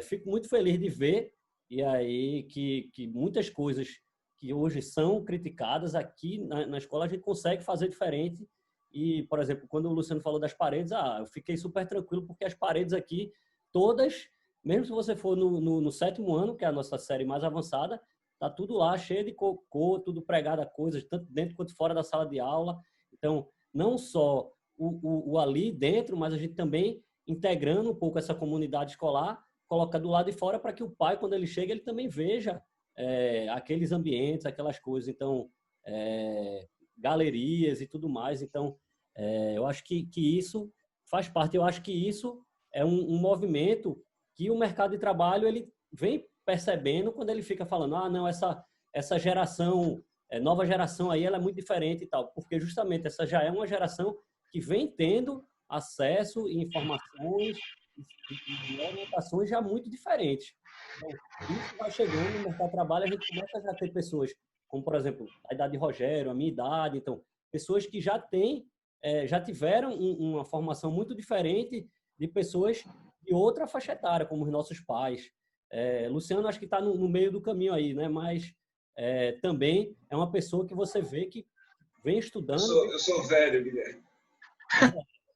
Fico muito feliz de ver e aí que muitas coisas que hoje são criticadas aqui na escola a gente consegue fazer diferente. E, por exemplo, quando o Luciano falou das paredes, eu fiquei super tranquilo porque as paredes aqui, todas, mesmo se você for no 7º ano, que é a nossa série mais avançada, tá tudo lá, cheio de cocô, tudo pregado a coisas, tanto dentro quanto fora da sala de aula. Então, não só o ali dentro, mas a gente também integrando um pouco essa comunidade escolar, coloca do lado de fora para que o pai, quando ele chega, ele também veja aqueles ambientes, aquelas coisas. Então, galerias e tudo mais. Então, eu acho que isso faz parte. Eu acho que isso é um movimento que o mercado de trabalho ele vem percebendo quando ele fica falando, não, essa geração, nova geração aí, ela é muito diferente e tal, porque justamente essa já é uma geração que vem tendo acesso a informações e orientações já muito diferentes. Então, isso vai chegando no mercado de trabalho, a gente começa a já ter pessoas, como por exemplo, a idade de Rogério, a minha idade, então, pessoas que já tiveram uma formação muito diferente de pessoas de outra faixa etária, como os nossos pais. Luciano, acho que está no meio do caminho aí, né? Mas também é uma pessoa que você vê que vem estudando. Eu sou velho, Guilherme.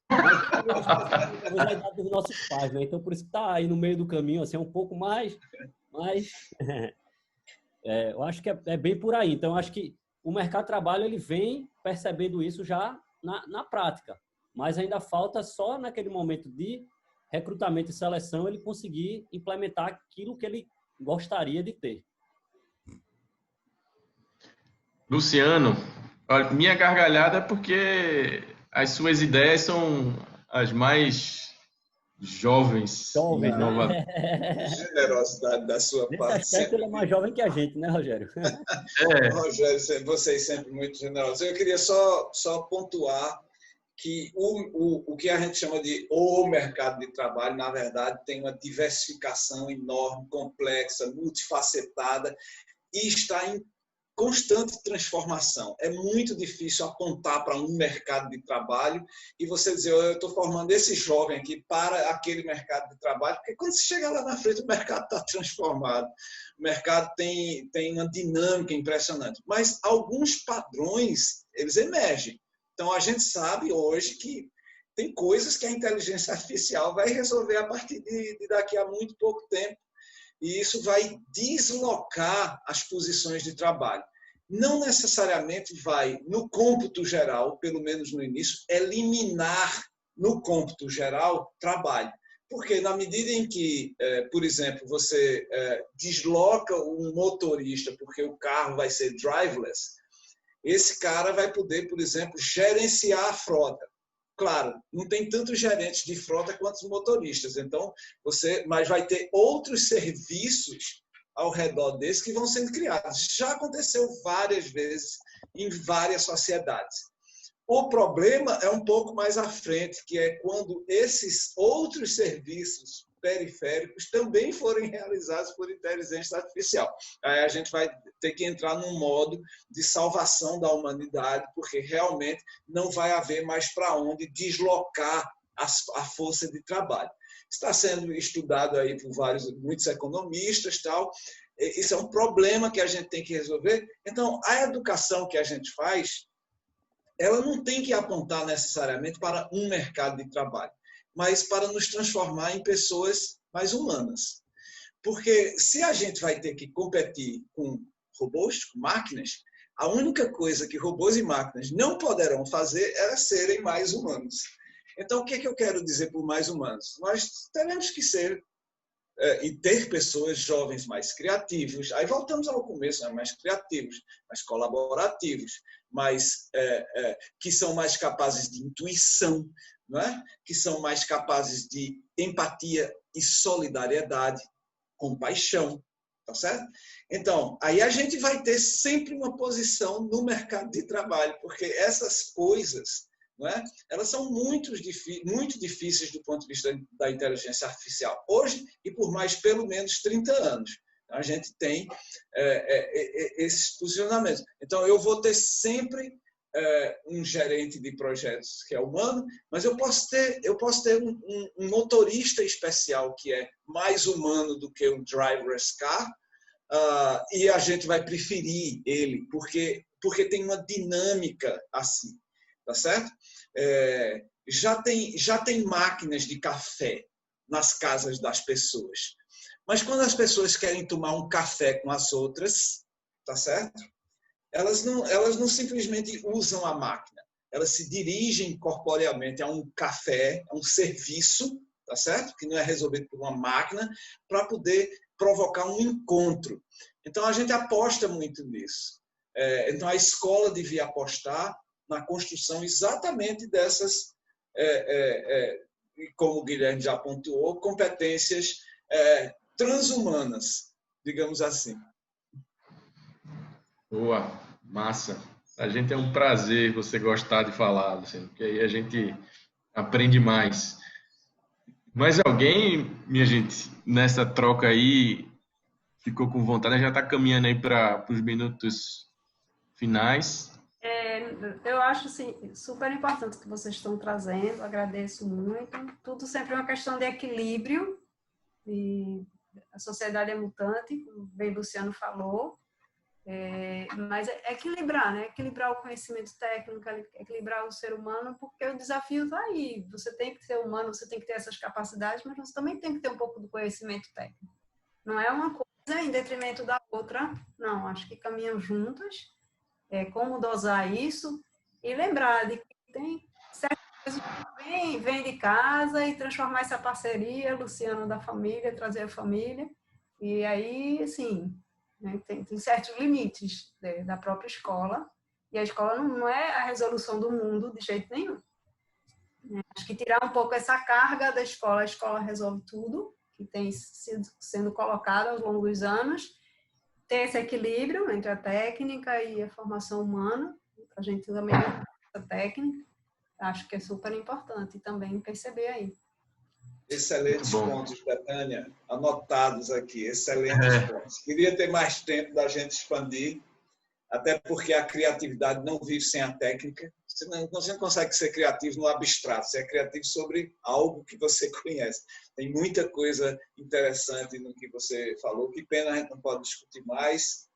A idade dos nossos pais, né? Então, por isso que está aí no meio do caminho, assim, um pouco mais, mas eu acho que é bem por aí. Então, eu acho que o mercado de trabalho ele vem percebendo isso já na prática, mas ainda falta só naquele momento de recrutamento e seleção ele conseguir implementar aquilo que ele gostaria de ter. Luciano, minha gargalhada é porque as suas ideias são as mais jovens. Generosidade da sua parte. Nesse aspecto, ele é mais jovem que a gente, né, Rogério? Rogério, vocês sempre muito generosos. Eu queria só pontuar que o que a gente chama de o mercado de trabalho, na verdade, tem uma diversificação enorme, complexa, multifacetada e está em constante transformação. É muito difícil apontar para um mercado de trabalho e você dizer, eu estou formando esse jovem aqui para aquele mercado de trabalho, porque quando você chega lá na frente, o mercado está transformado. O mercado tem uma dinâmica impressionante. Mas alguns padrões, eles emergem. Então, a gente sabe hoje que tem coisas que a inteligência artificial vai resolver a partir de daqui a muito pouco tempo. E isso vai deslocar as posições de trabalho. Não necessariamente vai, no cômputo geral, pelo menos no início, eliminar no cômputo geral trabalho. Porque na medida em que, por exemplo, você desloca um motorista porque o carro vai ser driverless, esse cara vai poder, por exemplo, gerenciar a frota. Claro, não tem tantos gerentes de frota quanto os motoristas, então mas vai ter outros serviços ao redor desse que vão sendo criados. Já aconteceu várias vezes em várias sociedades. O problema é um pouco mais à frente, que é quando esses outros serviços periféricos também forem realizados por inteligência artificial. Aí a gente vai ter que entrar num modo de salvação da humanidade, porque realmente não vai haver mais para onde deslocar a força de trabalho. Está sendo estudado aí por muitos economistas, tal. Isso é um problema que a gente tem que resolver. Então, a educação que a gente faz, ela não tem que apontar necessariamente para um mercado de trabalho, mas para nos transformar em pessoas mais humanas. Porque se a gente vai ter que competir com robôs, com máquinas, a única coisa que robôs e máquinas não poderão fazer é serem mais humanos. Então, o que é que eu quero dizer por mais humanos? Nós teremos que ser e ter pessoas jovens mais criativos. Aí voltamos ao começo, né? Mais criativos, mais colaborativos, que são mais capazes de intuição, não é? Que são mais capazes de empatia e solidariedade, compaixão, tá certo? Então, aí a gente vai ter sempre uma posição no mercado de trabalho, porque essas coisas, não é? Elas são muito difíceis do ponto de vista da inteligência artificial. Hoje, e por mais pelo menos 30 anos, a gente tem esses posicionamentos. Então, eu vou ter sempre um gerente de projetos que é humano, mas eu posso ter um motorista especial que é mais humano do que um driverless car, e a gente vai preferir ele, porque tem uma dinâmica assim. Tá certo? Já tem máquinas de café nas casas das pessoas. Mas quando as pessoas querem tomar um café com as outras, tá certo? Elas não simplesmente usam a máquina. Elas se dirigem corporeamente a um café, a um serviço, tá certo? Que não é resolvido por uma máquina, para poder provocar um encontro. Então, a gente aposta muito nisso. Então, a escola devia apostar na construção exatamente dessas, como o Guilherme já pontuou, competências transhumanas, digamos assim. Boa, massa. A gente é um prazer você gostar de falar, assim, porque aí a gente aprende mais. Mais alguém, minha gente, nessa troca aí, ficou com vontade? Já está caminhando aí para os minutos finais. Eu acho assim, super importante o que vocês estão trazendo, agradeço muito. Tudo sempre é uma questão de equilíbrio, e a sociedade é mutante, como bem o Luciano falou, mas é equilibrar, né? Equilibrar o conhecimento técnico, equilibrar o ser humano, porque o desafio está aí. Você tem que ser humano, você tem que ter essas capacidades, mas você também tem que ter um pouco do conhecimento técnico. Não é uma coisa em detrimento da outra, não, acho que caminham juntas. Como dosar isso e lembrar de que tem certas coisas que vem de casa e transformar essa parceria, Luciano, da família, trazer a família, e aí, assim, né, tem certos limites da própria escola, e a escola não é a resolução do mundo de jeito nenhum. Acho que tirar um pouco essa carga da escola, a escola resolve tudo, que tem sido sendo colocado ao longo dos anos, ter esse equilíbrio entre a técnica e a formação humana, a gente também essa técnica, acho que é super importante também perceber aí. Excelentes pontos, Betânia, anotados aqui, excelentes pontos. Queria ter mais tempo da gente expandir, até porque a criatividade não vive sem a técnica. Você não consegue ser criativo no abstrato, você é criativo sobre algo que você conhece. Tem muita coisa interessante no que você falou, que pena a gente não pode discutir mais,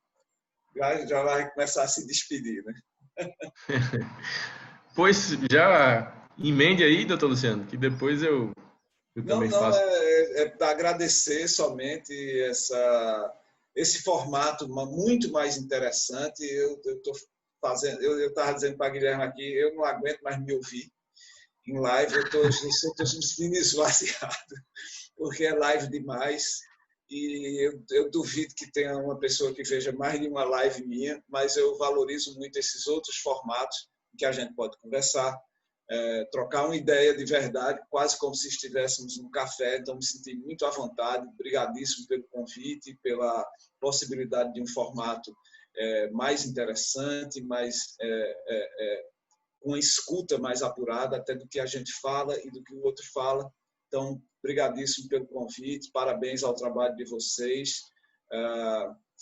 já vai começar a se despedir, né? Pois já emende aí, doutor Luciano, que depois eu também faço. É para agradecer somente esse formato muito mais interessante. Eu estava dizendo para a Guilherme aqui, eu não aguento mais me ouvir. em live, eu estou me sentindo esvaziado, porque é live demais. E eu duvido que tenha uma pessoa que veja mais de uma live minha, mas eu valorizo muito esses outros formatos que a gente pode conversar, trocar uma ideia de verdade, quase como se estivéssemos num café. Então, me senti muito à vontade. Obrigadíssimo pelo convite, pela possibilidade de um formato mais interessante, mais com uma escuta mais apurada, até do que a gente fala e do que o outro fala. Então, obrigadíssimo pelo convite, parabéns ao trabalho de vocês.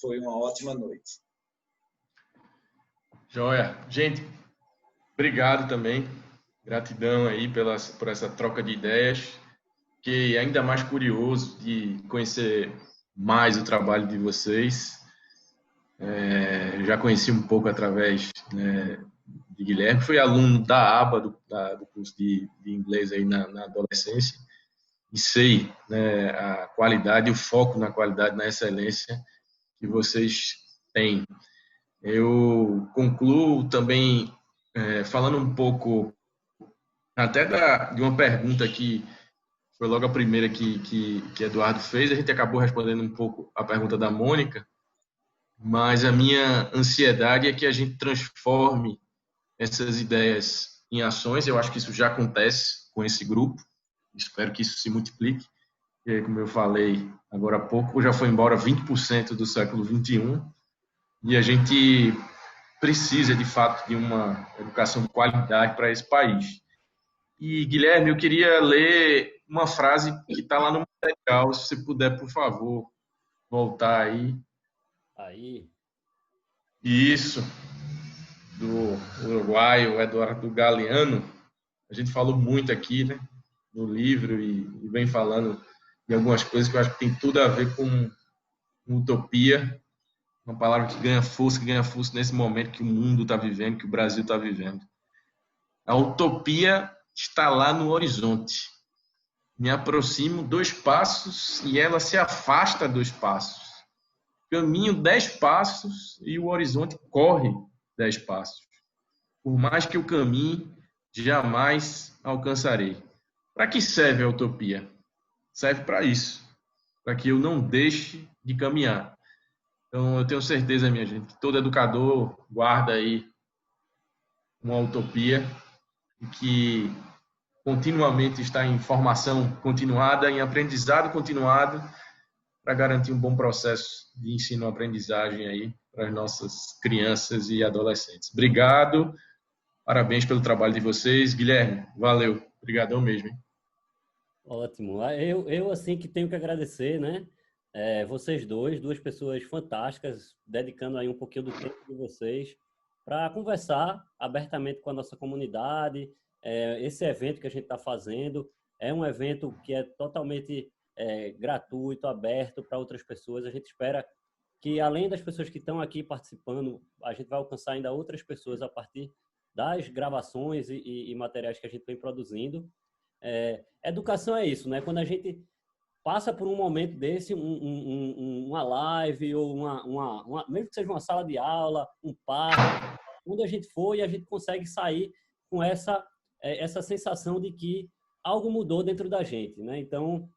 Foi uma ótima noite. Joia. Gente, obrigado também. Gratidão aí por essa troca de ideias. Fiquei ainda mais curioso de conhecer mais o trabalho de vocês. Já conheci um pouco através, né, de Guilherme. Fui aluno da ABA, do curso de inglês aí na adolescência. E sei, né, a qualidade, o foco na qualidade, na excelência que vocês têm. Eu concluo também falando um pouco até de uma pergunta que foi logo a primeira que Eduardo fez. A gente acabou respondendo um pouco a pergunta da Mônica, mas a minha ansiedade é que a gente transforme essas ideias em ações. Eu acho que isso já acontece com esse grupo. Espero que isso se multiplique. E, como eu falei agora há pouco, já foi embora 20% do século XXI e a gente precisa, de fato, de uma educação de qualidade para esse país. E, Guilherme, eu queria ler uma frase que está lá no material. Se você puder, por favor, voltar aí. Aí. Isso, do uruguaio Eduardo Galeano. A gente falou muito aqui, né, no livro e vem falando de algumas coisas que eu acho que tem tudo a ver com utopia, uma palavra que ganha força nesse momento que o mundo está vivendo, que o Brasil está vivendo. A utopia está lá no horizonte. Me aproximo 2 passos e ela se afasta 2 passos. Caminho 10 passos e o horizonte corre 10 passos. Por mais que eu caminhe, jamais alcançarei. Para que serve a utopia? Serve para isso, para que eu não deixe de caminhar. Então, eu tenho certeza, minha gente, que todo educador guarda aí uma utopia e que continuamente está em formação continuada, em aprendizado continuado, para garantir um bom processo de ensino-aprendizagem aí para as nossas crianças e adolescentes. Obrigado, parabéns pelo trabalho de vocês. Guilherme, valeu, obrigadão mesmo, hein? Ótimo. Eu assim que tenho que agradecer, né? Vocês duas pessoas fantásticas, dedicando aí um pouquinho do tempo de vocês para conversar abertamente com a nossa comunidade. Esse evento que a gente está fazendo é um evento que é totalmente gratuito, aberto para outras pessoas. A gente espera que, além das pessoas que estão aqui participando, a gente vai alcançar ainda outras pessoas a partir das gravações e materiais que a gente vem produzindo. Educação é isso, né? Quando a gente passa por um momento desse, uma live ou mesmo que seja uma sala de aula, um parque, onde a gente for e a gente consegue sair com essa sensação de que algo mudou dentro da gente, né? Então,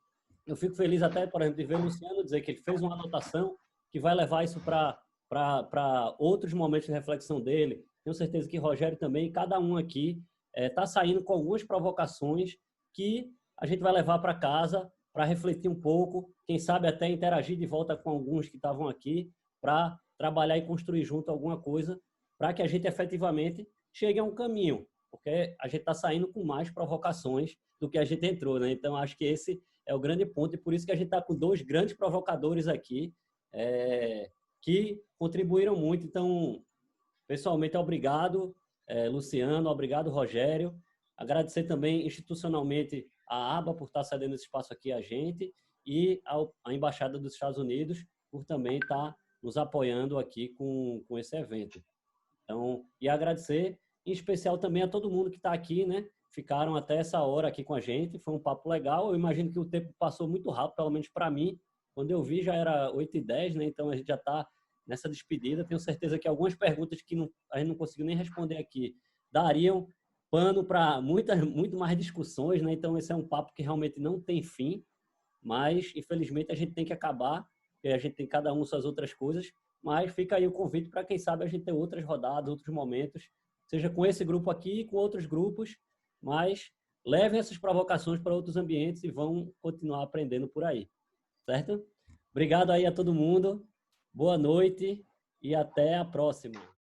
eu fico feliz até, por exemplo, de ver o Luciano dizer que ele fez uma anotação que vai levar isso para outros momentos de reflexão dele. Tenho certeza que Rogério também, cada um aqui está saindo com algumas provocações que a gente vai levar para casa para refletir um pouco, quem sabe até interagir de volta com alguns que estavam aqui para trabalhar e construir junto alguma coisa para que a gente efetivamente chegue a um caminho, porque a gente está saindo com mais provocações do que a gente entrou, né? Então, acho que esse é o grande ponto e por isso que a gente está com 2 grandes provocadores aqui que contribuíram muito. Então, pessoalmente, obrigado, Luciano, obrigado, Rogério. Agradecer também institucionalmente a ABA por estar cedendo esse espaço aqui a gente e a Embaixada dos Estados Unidos por também estar nos apoiando aqui com esse evento. Então, e agradecer em especial também a todo mundo que está aqui, né? Ficaram até essa hora aqui com a gente, foi um papo legal. Eu imagino que o tempo passou muito rápido, pelo menos para mim. Quando eu vi já era 8h10, né? Então a gente já está nessa despedida. Tenho certeza que algumas perguntas que a gente não conseguiu nem responder aqui dariam pano para muito mais discussões, né? Então, esse é um papo que realmente não tem fim, mas, infelizmente, a gente tem que acabar, porque a gente tem cada um suas outras coisas, mas fica aí o convite para, quem sabe, a gente ter outras rodadas, outros momentos, seja com esse grupo aqui, com outros grupos, mas levem essas provocações para outros ambientes e vão continuar aprendendo por aí, certo? Obrigado aí a todo mundo, boa noite e até a próxima.